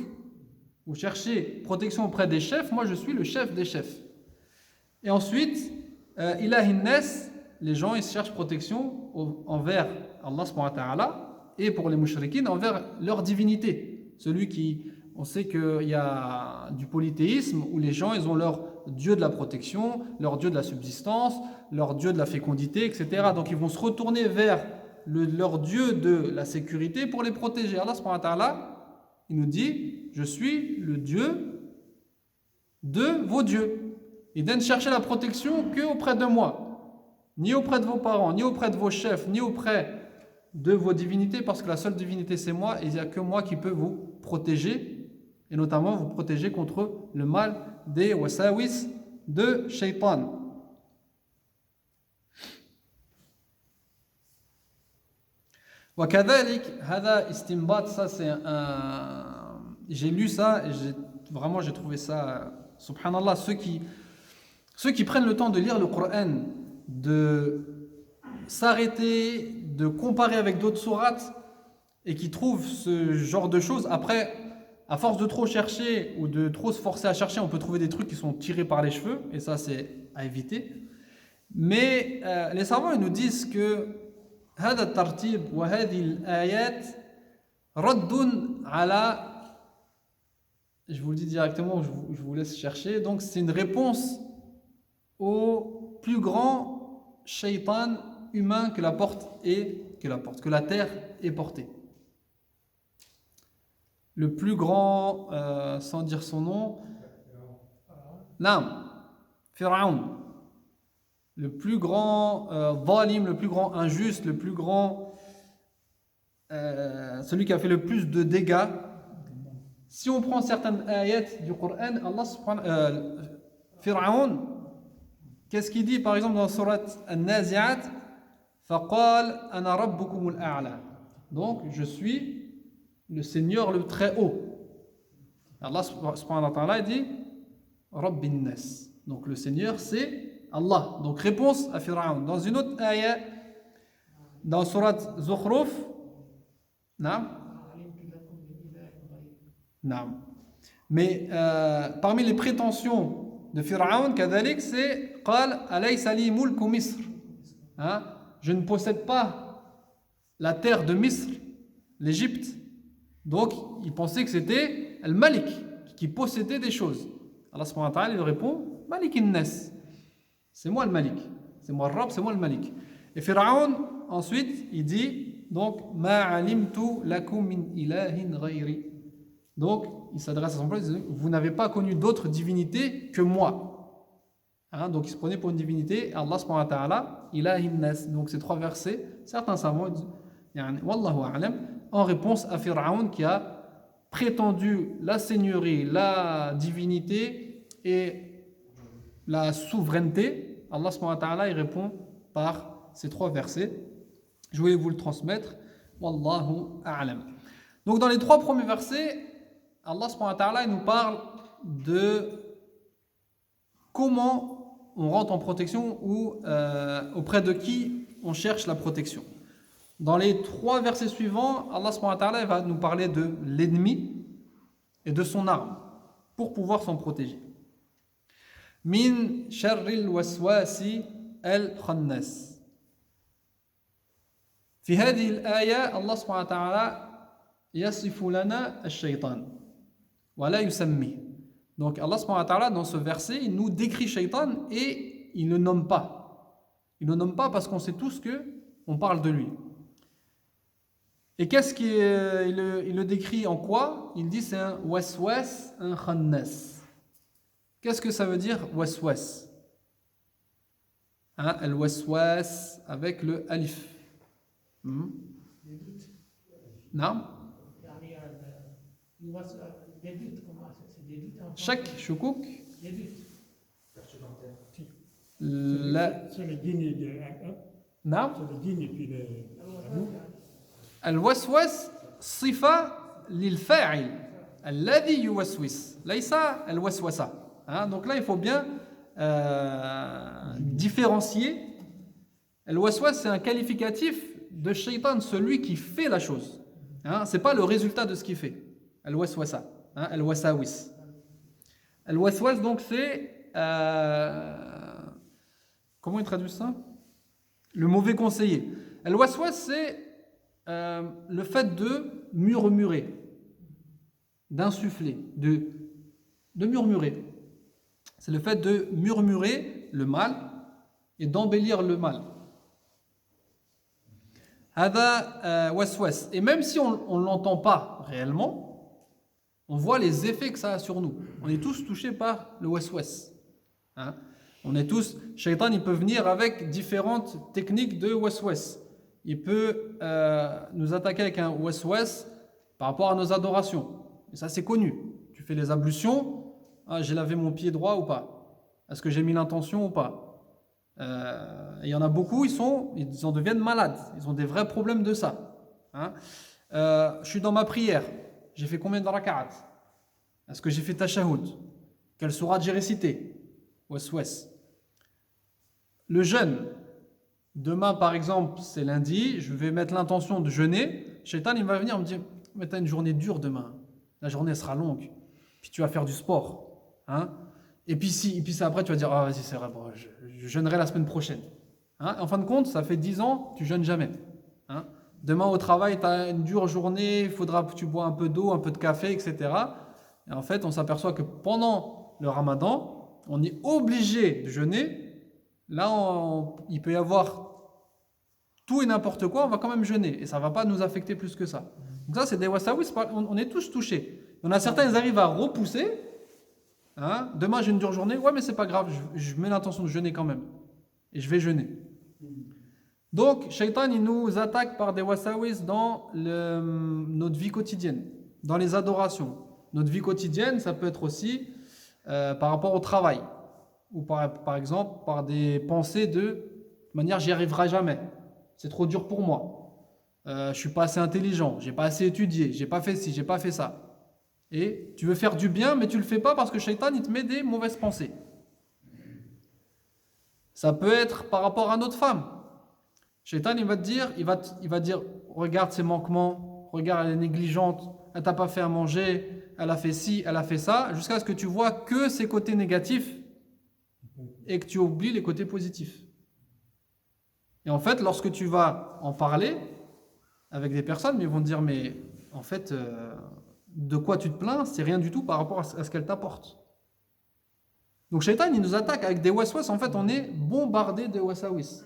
Speaker 1: Vous cherchez protection auprès des chefs, moi je suis le chef des chefs. Et ensuite, Ilahin Nas, les gens ils cherchent protection envers Allah subhanahu wa ta'ala et pour les mushrikines envers leur divinité. Celui qui, on sait qu'il y a du polythéisme où les gens ils ont leur Dieu de la protection, leur Dieu de la subsistance, leur Dieu de la fécondité, etc. Donc ils vont se retourner vers leur Dieu de la sécurité pour les protéger. Allah subhanahu wa ta'ala, il nous dit, je suis le Dieu de vos dieux. Il ne chercher la protection que auprès de moi, ni auprès de vos parents, ni auprès de vos chefs, ni auprès de vos divinités, parce que la seule divinité c'est moi, et il n'y a que moi qui peux vous protéger, et notamment vous protéger contre le mal des wasawis de shaitan. وكذلك هذا استنباط, ça c'est j'ai lu ça et j'ai trouvé ça subhanallah, ceux qui prennent le temps de lire le Coran, de s'arrêter, de comparer avec d'autres sourates et qui trouvent ce genre de choses, après à force de trop chercher ou de trop se forcer à chercher, on peut trouver des trucs qui sont tirés par les cheveux, et ça c'est à éviter. Mais les savants ils nous disent que هذا الترتيب وهذه الآيات رد على, je vous le dis directement, je vous laisse chercher, donc c'est une réponse au plus grand shaitan humain que la terre ait porté. Le plus grand, sans dire son nom, Pharaon. Le plus grand zalim, le plus grand injuste, le plus grand, celui qui a fait le plus de dégâts. Si on prend certaines ayats du Coran, Pharaon, qu'est-ce qu'il dit par exemple dans la sourate An-Nazi'at? فَقَالَ أَنَا رَبُّكُمُ الْأَعْلَى. Donc, je suis le Seigneur le très haut. Allah subhanahu wa ta'ala dit Rabbin Nas. Donc, le Seigneur c'est Allah. Donc réponse à Pharaon. Dans une autre ayah, dans surat Zukhruf, mais parmi les prétentions de Pharaon, كذلك, c'est قال أليس لي ملك مصر. Hein? Je ne possède pas la terre de Misr, l'Égypte. Donc, il pensait que c'était Al-Malik qui possédait des choses. Allah subhanahu wa ta'ala lui répond Malik in-Nas. C'est moi le Malik. C'est moi le Rab, c'est moi le Malik. Et Pharaon, ensuite, il dit donc Ma alimtu lakum min ilahin ghayri. Donc, il s'adresse à son peuple, il dit vous n'avez pas connu d'autres divinités que moi. Hein, donc, il se prenait pour une divinité. Allah subhanahu wa ta'ala, ilahin nas. Donc, ces 3 versets, certains savants disent Wallahu a'lam, en réponse à Pharaon qui a prétendu la seigneurie, la divinité et la souveraineté. Allah subhanahu wa ta'ala, il répond par ces 3 versets. Je voulais vous le transmettre. Wallahu a'lam. Donc dans les 3 premiers versets, Allah subhanahu wa ta'ala, il nous parle de comment on rentre en protection ou auprès de qui on cherche la protection. Dans les 3 versets suivants, Allah subhanahu wa ta'ala va nous parler de l'ennemi et de son arme pour pouvoir s'en protéger. Min sharril waswasi al-khannas. في هذه الآية الله سبحانه وتعالى يصف لنا الشيطان ولا يسميه. Donc Allah subhanahu wa ta'ala dans ce verset, il nous décrit Shaitan et il ne le nomme pas. Il ne le nomme pas parce qu'on sait tous que on parle de lui. Et qu'est-ce qu'il le décrit en quoi? Il dit c'est un waswas, un khannas. Qu'est-ce que ça veut dire waswas? Hein, al-waswas avec le alif. Non? Chaque shukuk.
Speaker 4: C'est le dîner de
Speaker 1: Non?
Speaker 4: c'est le dîner puis le
Speaker 1: الوسوس صفة للفاعل الذي يوسوس ليس الوسوسة. Donc là il faut bien différencier. الوسوس c'est un qualificatif de shaitan, celui qui fait la chose. C'est pas le résultat de ce qu'il fait. الوسوسة, الوساوس. الوسواس donc c'est comment il traduit ça? Le mauvais conseiller. الوسواس c'est le fait de murmurer, d'insuffler, de murmurer. C'est le fait de murmurer le mal et d'embellir le mal. Hada waswas. Et même si on ne l'entend pas réellement, on voit les effets que ça a sur nous. On est tous touchés par le waswas. On est tous. Shaitan, il peut venir avec différentes techniques de waswas. Il peut nous attaquer avec un waswas par rapport à nos adorations. Et ça, c'est connu. Tu fais les ablutions, j'ai lavé mon pied droit ou pas? Est-ce que j'ai mis l'intention ou pas? Il y en a beaucoup, ils en deviennent malades. Ils ont des vrais problèmes de ça. Je suis dans ma prière. J'ai fait combien de raka'at? Est-ce que j'ai fait tashahhud? Quelle sourate j'ai récité? Waswas. Le jeûne. Demain, par exemple, c'est lundi, je vais mettre l'intention de jeûner. Shaitan, il va venir me dire mais t'as une journée dure demain. La journée sera longue. Puis tu vas faire du sport. Et puis après, tu vas dire vas-y, c'est vrai, bon, je jeûnerai la semaine prochaine. En fin de compte, ça fait 10 ans, tu jeûnes jamais. Demain au travail, tu as une dure journée, il faudra que tu bois un peu d'eau, un peu de café, etc. Et en fait, on s'aperçoit que pendant le ramadan, on est obligé de jeûner. Là, il peut y avoir tout et n'importe quoi, on va quand même jeûner. Et ça ne va pas nous affecter plus que ça. Donc ça, c'est des wasawis, on est tous touchés. Il y en a certains, ils arrivent à repousser. Demain, j'ai une dure journée. Ouais, mais c'est pas grave, je mets l'intention de jeûner quand même. Et je vais jeûner. Donc, Shaitan, il nous attaque par des wasawis dans notre vie quotidienne, dans les adorations. Notre vie quotidienne, ça peut être aussi par rapport au travail. Ou par exemple, par des pensées de manière, j'y arriverai jamais. C'est trop dur pour moi. Je suis pas assez intelligent, j'ai pas assez étudié, j'ai pas fait ci, j'ai pas fait ça. Et tu veux faire du bien, mais tu le fais pas parce que Shaitan, il te met des mauvaises pensées. Ça peut être par rapport à notre femme. Shaitan, il va te dire, il va dire, regarde ses manquements, regarde, elle est négligente, elle t'a pas fait à manger, elle a fait ci, elle a fait ça, jusqu'à ce que tu vois que ses côtés négatifs et que tu oublies les côtés positifs. Et en fait, lorsque tu vas en parler avec des personnes, ils vont te dire, mais en fait, de quoi tu te plains, c'est rien du tout par rapport à ce qu'elle t'apporte. Donc Shaitan, il nous attaque avec des waswas. En fait, on est bombardé de wasawis.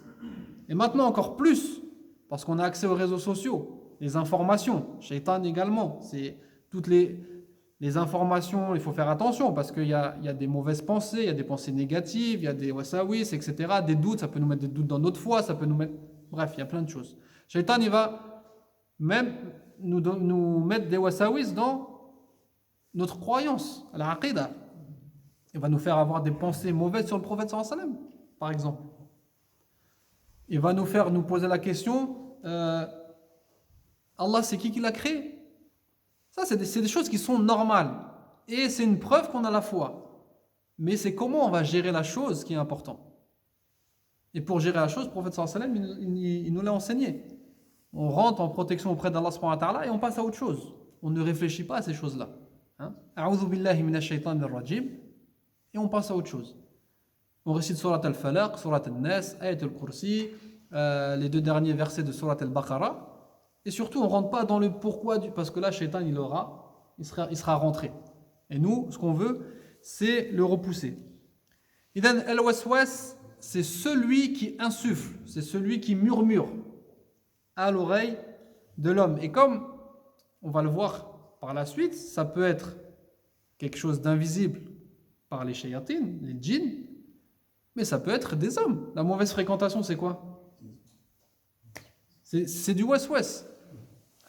Speaker 1: Et maintenant encore plus, parce qu'on a accès aux réseaux sociaux, les informations. Shaitan également, c'est toutes les informations, il faut faire attention parce qu'il y a des mauvaises pensées, il y a des pensées négatives, il y a des wasawis, etc. Des doutes, ça peut nous mettre des doutes dans notre foi, ça peut nous mettre... Bref, il y a plein de choses. Shaitan, il va même nous mettre des wasawis dans notre croyance, à la aqidah. Il va nous faire avoir des pensées mauvaises sur le prophète sallallahu alayhi wa sallam, par exemple. Il va nous faire nous poser la question, Allah, c'est qui l'a créé? Ça, c'est des choses qui sont normales. Et c'est une preuve qu'on a la foi. Mais c'est comment on va gérer la chose qui est important. Et pour gérer la chose, le prophète sallallahu alayhi wa sallam, il nous l'a enseigné. On rentre en protection auprès d'Allah subhanahu wa ta'ala et on passe à autre chose. On ne réfléchit pas à ces choses-là. A'udhu billahi minash shaitanir rajim. Et on passe à autre chose. On récite Surat al-Falaq, Surat al-Nas, Ayat al-Kursi, les 2 derniers versets de Surat al-Baqarah. Et surtout, on ne rentre pas dans le pourquoi, parce que là, Shaitan, il sera rentré. Et nous, ce qu'on veut, c'est le repousser. Idan al-waswas, c'est celui qui insuffle, c'est celui qui murmure à l'oreille de l'homme. Et comme on va le voir par la suite, ça peut être quelque chose d'invisible par les shayatines, les djinns, mais ça peut être des hommes. La mauvaise fréquentation, c'est quoi? C'est du waswas.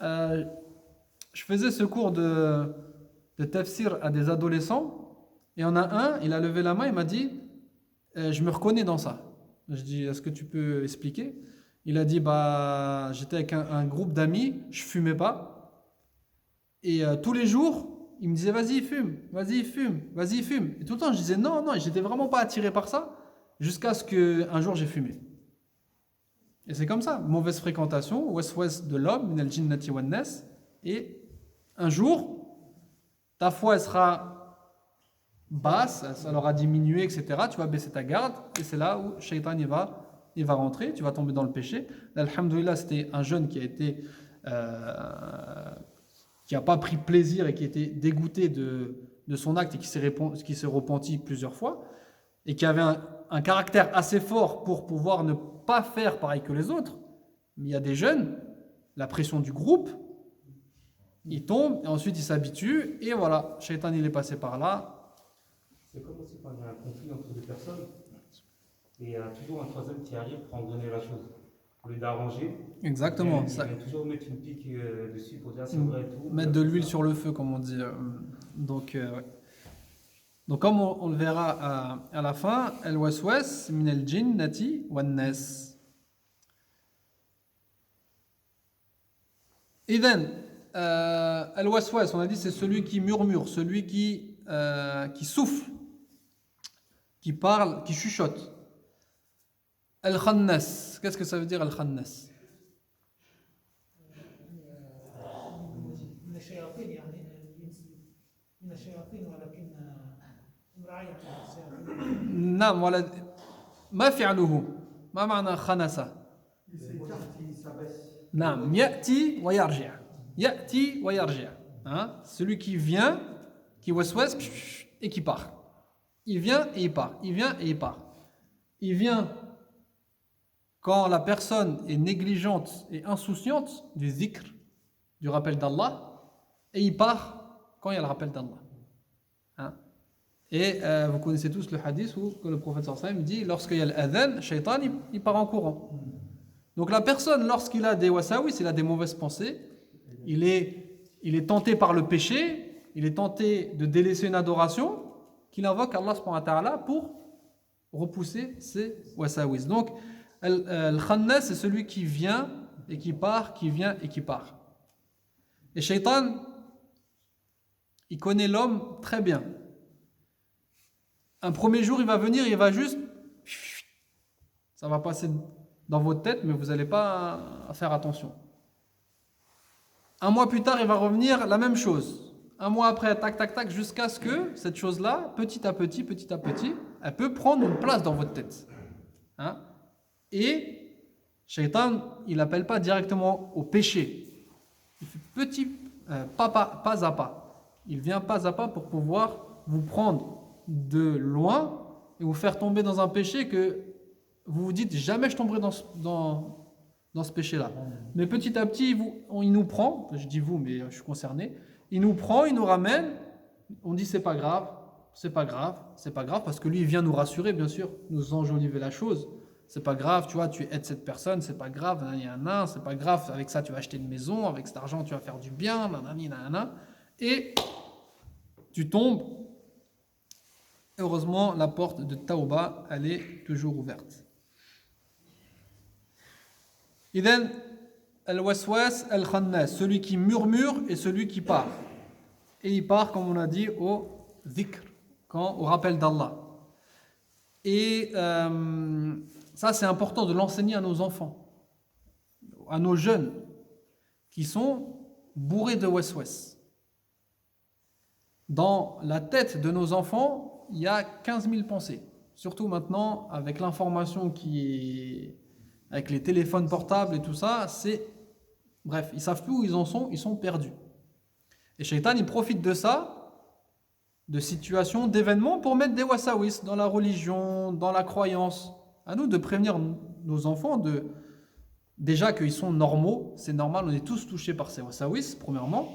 Speaker 1: Je faisais ce cours de tafsir à des adolescents, et on a un, il a levé la main, il m'a dit je me reconnais dans ça. Je dis, est-ce que tu peux expliquer? Il a dit, j'étais avec un groupe d'amis, je fumais pas, et tous les jours il me disait vas-y fume, vas-y fume, vas-y fume. Et tout le temps je disais non, j'étais vraiment pas attiré par ça, jusqu'à ce qu'un jour j'ai fumé. Et c'est comme ça, mauvaise fréquentation, waswas de l'homme, min al-jinnati wan nas, et un jour, ta foi elle sera basse, ça aura diminué, etc. Tu vas baisser ta garde, et c'est là où Shaitan il va rentrer, tu vas tomber dans le péché. Alhamdoulilah, c'était un jeune qui a été... qui n'a pas pris plaisir et qui était dégoûté de son acte et qui s'est repenti plusieurs fois, et qui avait un caractère assez fort pour pouvoir ne pas faire pareil que les autres. Mais il y a des jeunes, la pression du groupe, ils tombent, et ensuite ils s'habituent, et voilà, Shaitan il est passé par là.
Speaker 3: C'est comme aussi quand il y a un conflit entre 2 personnes, et il y a toujours un troisième qui arrive pour engrener la chose. Au lieu d'arranger,
Speaker 1: Exactement.
Speaker 3: il
Speaker 1: Ça,
Speaker 3: vient toujours mettre une pique dessus pour dire c'est vrai et tout.
Speaker 1: mettre de l'huile sur le feu, comme on dit. Donc, ouais. Donc comme on le verra à la fin, al-waswas min al-jinnati wan-nas. Idhan, al-waswas, on a dit c'est celui qui murmure, celui qui souffle, qui parle, qui chuchote. Al-khannas, qu'est-ce que ça veut dire al-khannas?
Speaker 4: من الشياطين يعني من الشياطين ولكن امرأة الشياطين.
Speaker 1: نعم ولا ما فعله ما معنى خنسة؟
Speaker 5: Il s'écarte, il s'abaisse.
Speaker 1: نعم يأتي ويرجع يأتي ويرجع celui qui vient qui waswas et qui part, il vient et il part, il vient et il part. Il vient quand la personne est négligente et insouciante du zikr, du rappel d'Allah, et il part quand il y a le rappel d'Allah. Et vous connaissez tous le hadith où le prophète sallallahu alayhi wa sallam dit lorsqu'il y a l'adhan, Shaitan il part en courant. Donc la personne, lorsqu'il a des wasawis, il a des mauvaises pensées, il est tenté par le péché, il est tenté de délaisser une adoration, qu'il invoque Allah subhanahu wa ta'ala pour repousser ses wasawis. Donc al-khannas, c'est celui qui vient et qui part, qui vient et qui part. Et Shaitan, il connaît l'homme très bien. Un premier jour, il va venir, il va juste... Ça va passer dans votre tête, mais vous n'allez pas faire attention. Un mois plus tard, il va revenir, la même chose. Un mois après, tac, tac, tac, jusqu'à ce que cette chose-là, petit à petit, elle peut prendre une place dans votre tête. Hein? Et Shaitan, il n'appelle pas directement au péché. Il fait petit pas à pas. Il vient pas à pas pour pouvoir vous prendre de loin et vous faire tomber dans un péché que vous vous dites jamais je tomberai dans ce péché-là. Mais petit à petit, il nous prend, je dis vous, mais je suis concerné, il nous prend, il nous ramène, on dit c'est pas grave, parce que lui il vient nous rassurer, bien sûr, nous enjoliver la chose. C'est pas grave, tu vois, tu aides cette personne, c'est pas grave, c'est pas grave, avec ça tu vas acheter une maison, avec cet argent tu vas faire du bien, et tu tombes. Heureusement, la porte de Tauba, elle est toujours ouverte. Idhan, al-waswas al-khannas, celui qui murmure et celui qui part. Et il part, comme on a dit, au dhikr, au rappel d'Allah. Et ça, c'est important de l'enseigner à nos enfants, à nos jeunes, qui sont bourrés de waswas. Dans la tête de nos enfants, il y a 15 000 pensées. Surtout maintenant, avec l'information avec les téléphones portables et tout ça, bref, ils ne savent plus où ils sont perdus. Et Shaitan, il profite de ça, de situations, d'événements, pour mettre des wasawis dans la religion, dans la croyance. À nous de prévenir nos enfants déjà qu'ils sont normaux, c'est normal, on est tous touchés par ces wasawis, premièrement,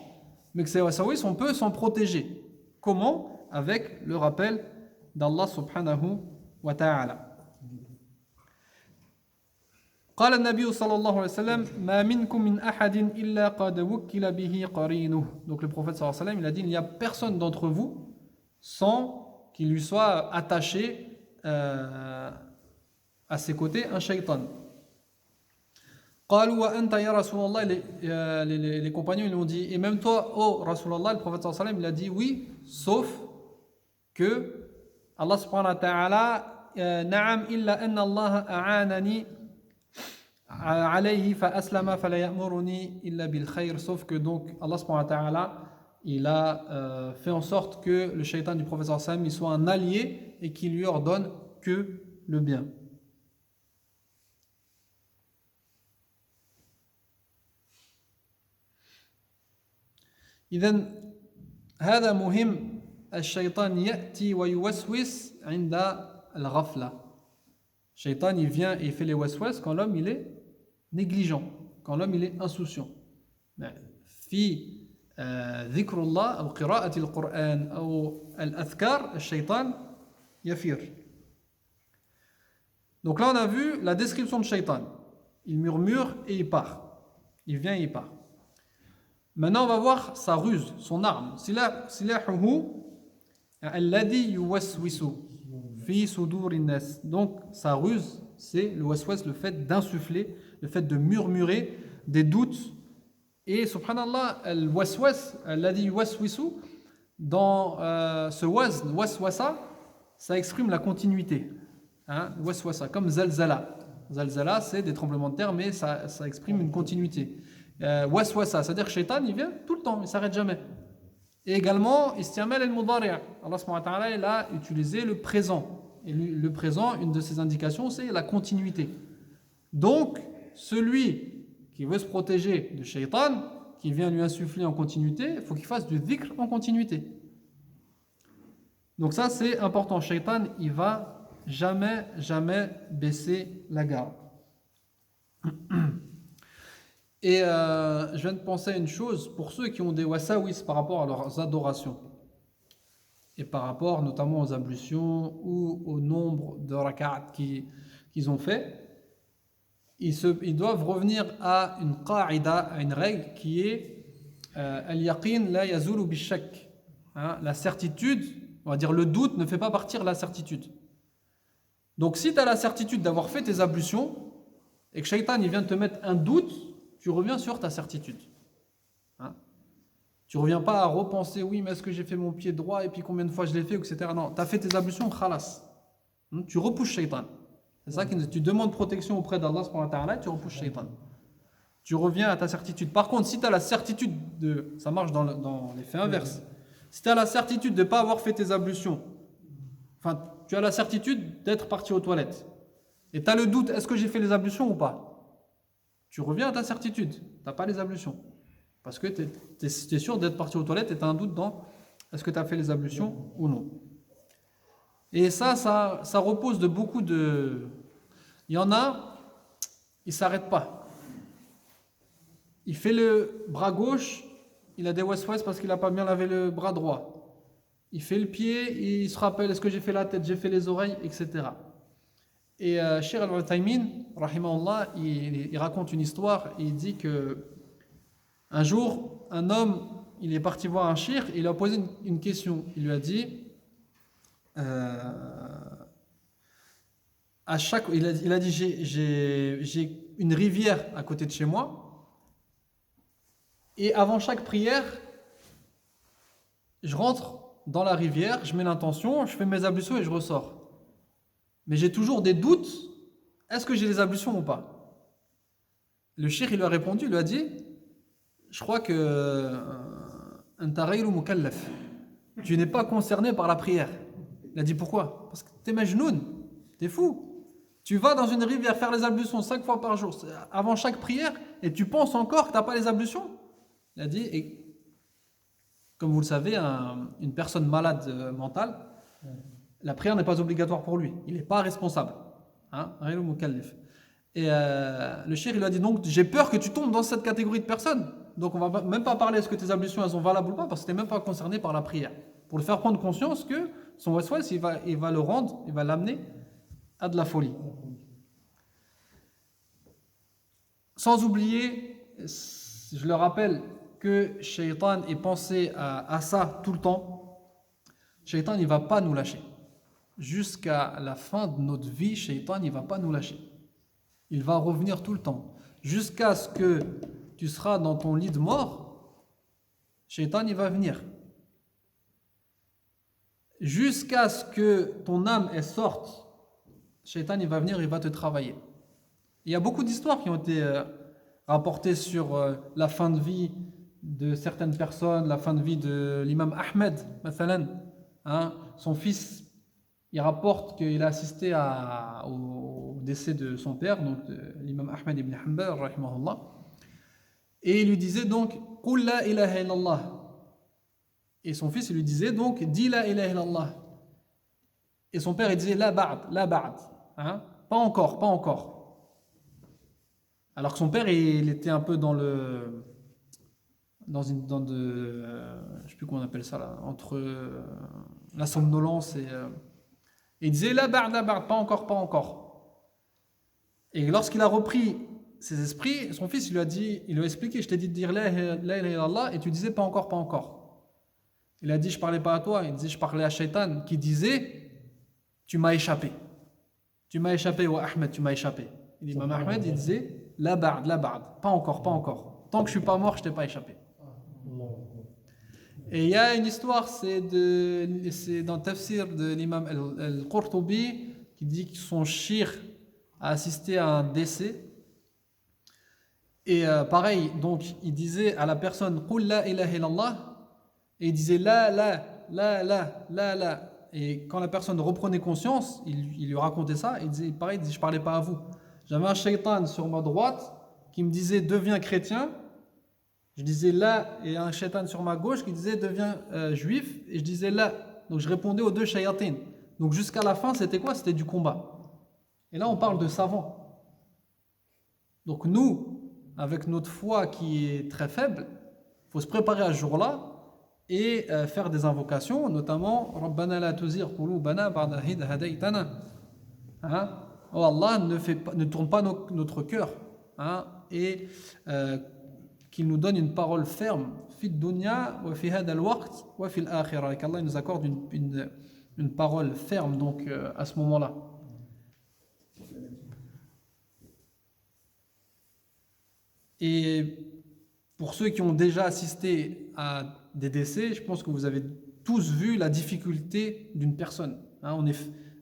Speaker 1: mais que ces wasawis, on peut s'en protéger. Comment? Avec le rappel d'Allah subhanahu wa ta'ala. قال النبي صلى الله عليه وسلم ما منكم من أحد إلا قد وكل به قرينه. Donc le prophète صلى الله عليه وسلم, il a dit, il n'y a personne d'entre vous sans qu'il lui soit attaché à ses côtés un shaitan. قالوا وأنت يا رسول الله, les compagnons ils lui ont dit, et même toi, oh Rasulallah, le prophète صلى الله عليه وسلم, il a dit oui, sauf que Allah subhanahu wa ta'ala نعم إلا أن الله أعانني عليه فأسلم فلا يأمرني إلا بالخير. Sauf que donc Allah subhanahu wa ta'ala il a fait en sorte que le shaitan du prophète sallallahu alayhi wa sallam il soit un allié et qu'il lui ordonne que le bien. إذن هذا مهم. الشيطان يأتي ويوسوس عند الغفلة. Shaitan il vient et il fait les waswas quand l'homme il est négligent, quand l'homme il est insouciant. في ذكر الله أو قراءة القرآن أو الأذكار الشيطان يفير. Donc là on a vu la description de Shaitan. Il murmure et il part. Il vient et il part. Maintenant on va voir sa ruse, son arme. سلاحه الذي يوسوس في صدور الناس. Donc sa ruse, c'est le waswas, le fait d'insuffler, le fait de murmurer des doutes. Et subhanallah, al waswas alladhi yuwaswisu, dans ce waswasa, ça exprime la continuité. Hein, waswasa, comme zalzala. Zalzala, c'est des tremblements de terre, mais ça exprime une continuité. Waswasa, c'est-à-dire que Shaitan, il vient tout le temps, il ne s'arrête jamais. Et également, istiamal al-mudari'. Allah subhanahu wa ta'ala, il a utilisé le présent. Et le présent, une de ses indications, c'est la continuité. Donc, celui qui veut se protéger de Shaitan, qui vient lui insuffler en continuité, il faut qu'il fasse du dhikr en continuité. Donc ça, c'est important. Shaitan, il va jamais baisser la garde. Et je viens de penser à une chose, pour ceux qui ont des wasawis par rapport à leurs adorations, et par rapport notamment aux ablutions ou au nombre de rak'at qu'ils ont fait, ils doivent revenir à une qa'ida, à une règle qui est al-yaqin la yazulu bishak. La certitude, on va dire le doute ne fait pas partir la certitude. Donc si tu as la certitude d'avoir fait tes ablutions et que Shaitan il vient te mettre un doute, tu reviens sur ta certitude. Tu ne reviens pas à repenser, oui, mais est-ce que j'ai fait mon pied droit et puis combien de fois je l'ai fait, etc. Non, tu as fait tes ablutions, khalas. Tu repousses Shaitan. C'est ça que tu demandes protection auprès d'Allah subhanahu wa ta'ala, tu repousses Shaitan. Tu reviens à ta certitude. Par contre, si tu as la certitude ça marche dans l'effet inverse. Si tu as la certitude de ne pas avoir fait tes ablutions, enfin, tu as la certitude d'être parti aux toilettes. Et tu as le doute, est-ce que j'ai fait les ablutions ou pas? Tu reviens à ta certitude, tu n'as pas les ablutions. Parce que tu es sûr d'être parti aux toilettes et tu as un doute dans est-ce que tu as fait les ablutions ou non. Et ça repose de beaucoup de... Il y en a, il ne s'arrête pas. Il fait le bras gauche, il a des waswas parce qu'il n'a pas bien lavé le bras droit. Il fait le pied, il se rappelle, est-ce que j'ai fait la tête, j'ai fait les oreilles, etc. Et Cheikh Al-Uthaymin, rahimahullah, il raconte une histoire, et il dit que un jour, un homme, il est parti voir un cheikh, il lui a posé une question. Il lui a dit, il a dit, j'ai une rivière à côté de chez moi, et avant chaque prière, je rentre dans la rivière, je mets l'intention, je fais mes ablutions et je ressors. Mais j'ai toujours des doutes, est-ce que j'ai les ablutions ou pas? Le cheikh, il lui a répondu, il lui a dit, je crois que tu n'es pas concerné par la prière. Il a dit pourquoi? Parce que t'es majnoun, t'es fou. Tu vas dans une rivière faire les ablutions 5 fois par jour, avant chaque prière, et tu penses encore que t'as pas les ablutions? Il a dit, et comme vous le savez, une personne malade mentale, la prière n'est pas obligatoire pour lui. Il n'est pas responsable. Hein? Et le cheikh il lui a dit, donc j'ai peur que tu tombes dans cette catégorie de personnes. Donc on va même pas parler est-ce que tes ablutions elles sont valables ou pas, parce que tu n'es même pas concerné par la prière. Pour le faire prendre conscience que son waswas, il va le rendre, il va l'amener à de la folie. Sans oublier, je le rappelle, que Shaitan est pensé à ça tout le temps. Shaitan il ne va pas nous lâcher. Jusqu'à la fin de notre vie, Shaitan il ne va pas nous lâcher. Il va revenir tout le temps. Jusqu'à ce que tu seras dans ton lit de mort, Shaitan il va venir. Jusqu'à ce que ton âme elle sorte, Shaitan il va venir, il va te travailler. Il y a beaucoup d'histoires qui ont été rapportées sur la fin de vie de certaines personnes, la fin de vie de l'imam Ahmed, mathalan, hein, son fils, il rapporte qu'il a assisté au décès de son père, donc l'imam Ahmed ibn Hanbal, rahimahullah, et il lui disait donc Qul la ilaha illallah. Et son fils il lui disait donc dis la ilaha illallah. Et son père il disait la ba'd, hein, pas encore. Alors que son père il était un peu je sais plus comment on appelle ça là, entre la somnolence et il disait la ba'd, pas encore. Et lorsqu'il a repris ses esprits, son fils il lui a expliqué, je t'ai dit de dire la ilaha illallah et tu disais pas encore. Il a dit je parlais pas à toi, il disait je parlais à Shaitan qui disait tu m'as échappé, wa Ahmed, tu m'as échappé. Il dit Imam Ahmed il disait la ba'd, pas encore. Tant que je suis pas mort, je t'ai pas échappé. Et il y a une histoire, c'est dans le tafsir de l'imam Al-Qurtubi qui dit que son shir a assisté à un décès. Et pareil, donc il disait à la personne Qul la ilaha illallah, et il disait la. Et quand la personne reprenait conscience, il lui racontait ça, il disait pareil, il disait je parlais pas à vous. J'avais un shaitan sur ma droite qui me disait deviens chrétien. Je disais là, et un shaitan sur ma gauche qui disait deviens juif, et je disais là. Donc je répondais aux deux shayatins. Donc jusqu'à la fin, c'était quoi? C'était du combat. Et là, on parle de savants. Donc nous, avec notre foi qui est très faible, il faut se préparer à ce jour-là et faire des invocations, notamment Rabbana la tuzigh qulubana ba'da idh hadaytana. Hein? Oh Allah, ne tourne pas notre cœur, hein? Et qu'il nous donne une parole ferme fi dunya wa fi hada al-waqt wa fi al-akhirah, et qu'Allah nous accorde une parole ferme donc à ce moment-là. Et pour ceux qui ont déjà assisté à des décès, je pense que vous avez tous vu la difficulté d'une personne. Hein,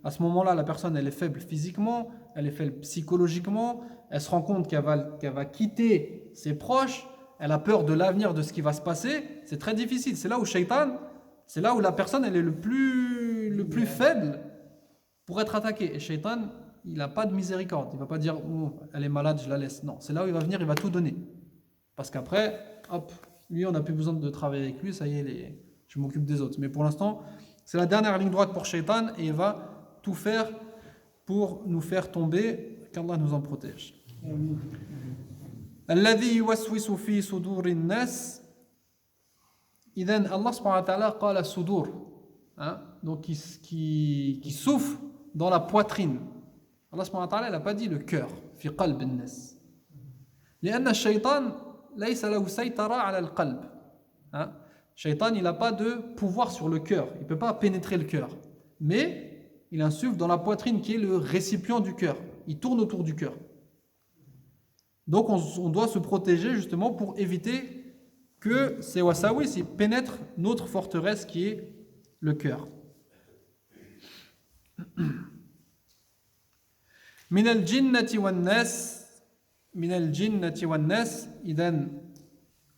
Speaker 1: à ce moment-là, la personne elle est faible physiquement, elle est faible psychologiquement, elle se rend compte qu'elle va quitter ses proches, elle a peur de l'avenir, de ce qui va se passer. C'est très difficile. C'est là où Shaitan, c'est là où la personne elle est le plus faible pour être attaqué. Et Shaitan, il n'a pas de miséricorde. Il ne va pas dire, oh, elle est malade, je la laisse. Non, c'est là où il va venir, il va tout donner. Parce qu'après, hop, lui, on n'a plus besoin de travailler avec lui, ça y est, je m'occupe des autres. Mais pour l'instant, c'est la dernière ligne droite pour Shaitan et il va tout faire pour nous faire tomber, qu'Allah nous en protège. الذي يوسوس في صدور الناس. إذن Allah subhanahu wa ta'ala قال صدور, donc qui souffle dans la poitrine. Allah subhanahu wa ta'ala n'a pas dit le cœur, في قلب الناس. لأن الشيطان ليس له سيطرة على القلب. Shaitan, il n'a pas de pouvoir sur le cœur, il ne peut pas pénétrer le cœur. Mais il insuffle dans la poitrine qui est le récipient du cœur. Il tourne autour du cœur. Donc on doit se protéger justement pour éviter que ces wasawis pénètrent notre forteresse qui est le cœur. من الجنة والناس من الجنة والناس. إذن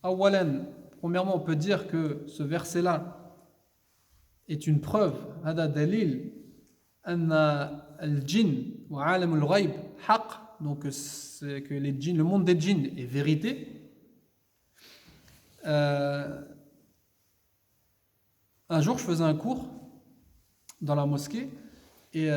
Speaker 1: أولا, premièrement, on peut dire que ce verset-là est une preuve, هذا دليل أن الجن وعالم الغيب حق. Donc c'est que les djinns, le monde des djinns est vérité. Un jour, je faisais un cours dans la mosquée et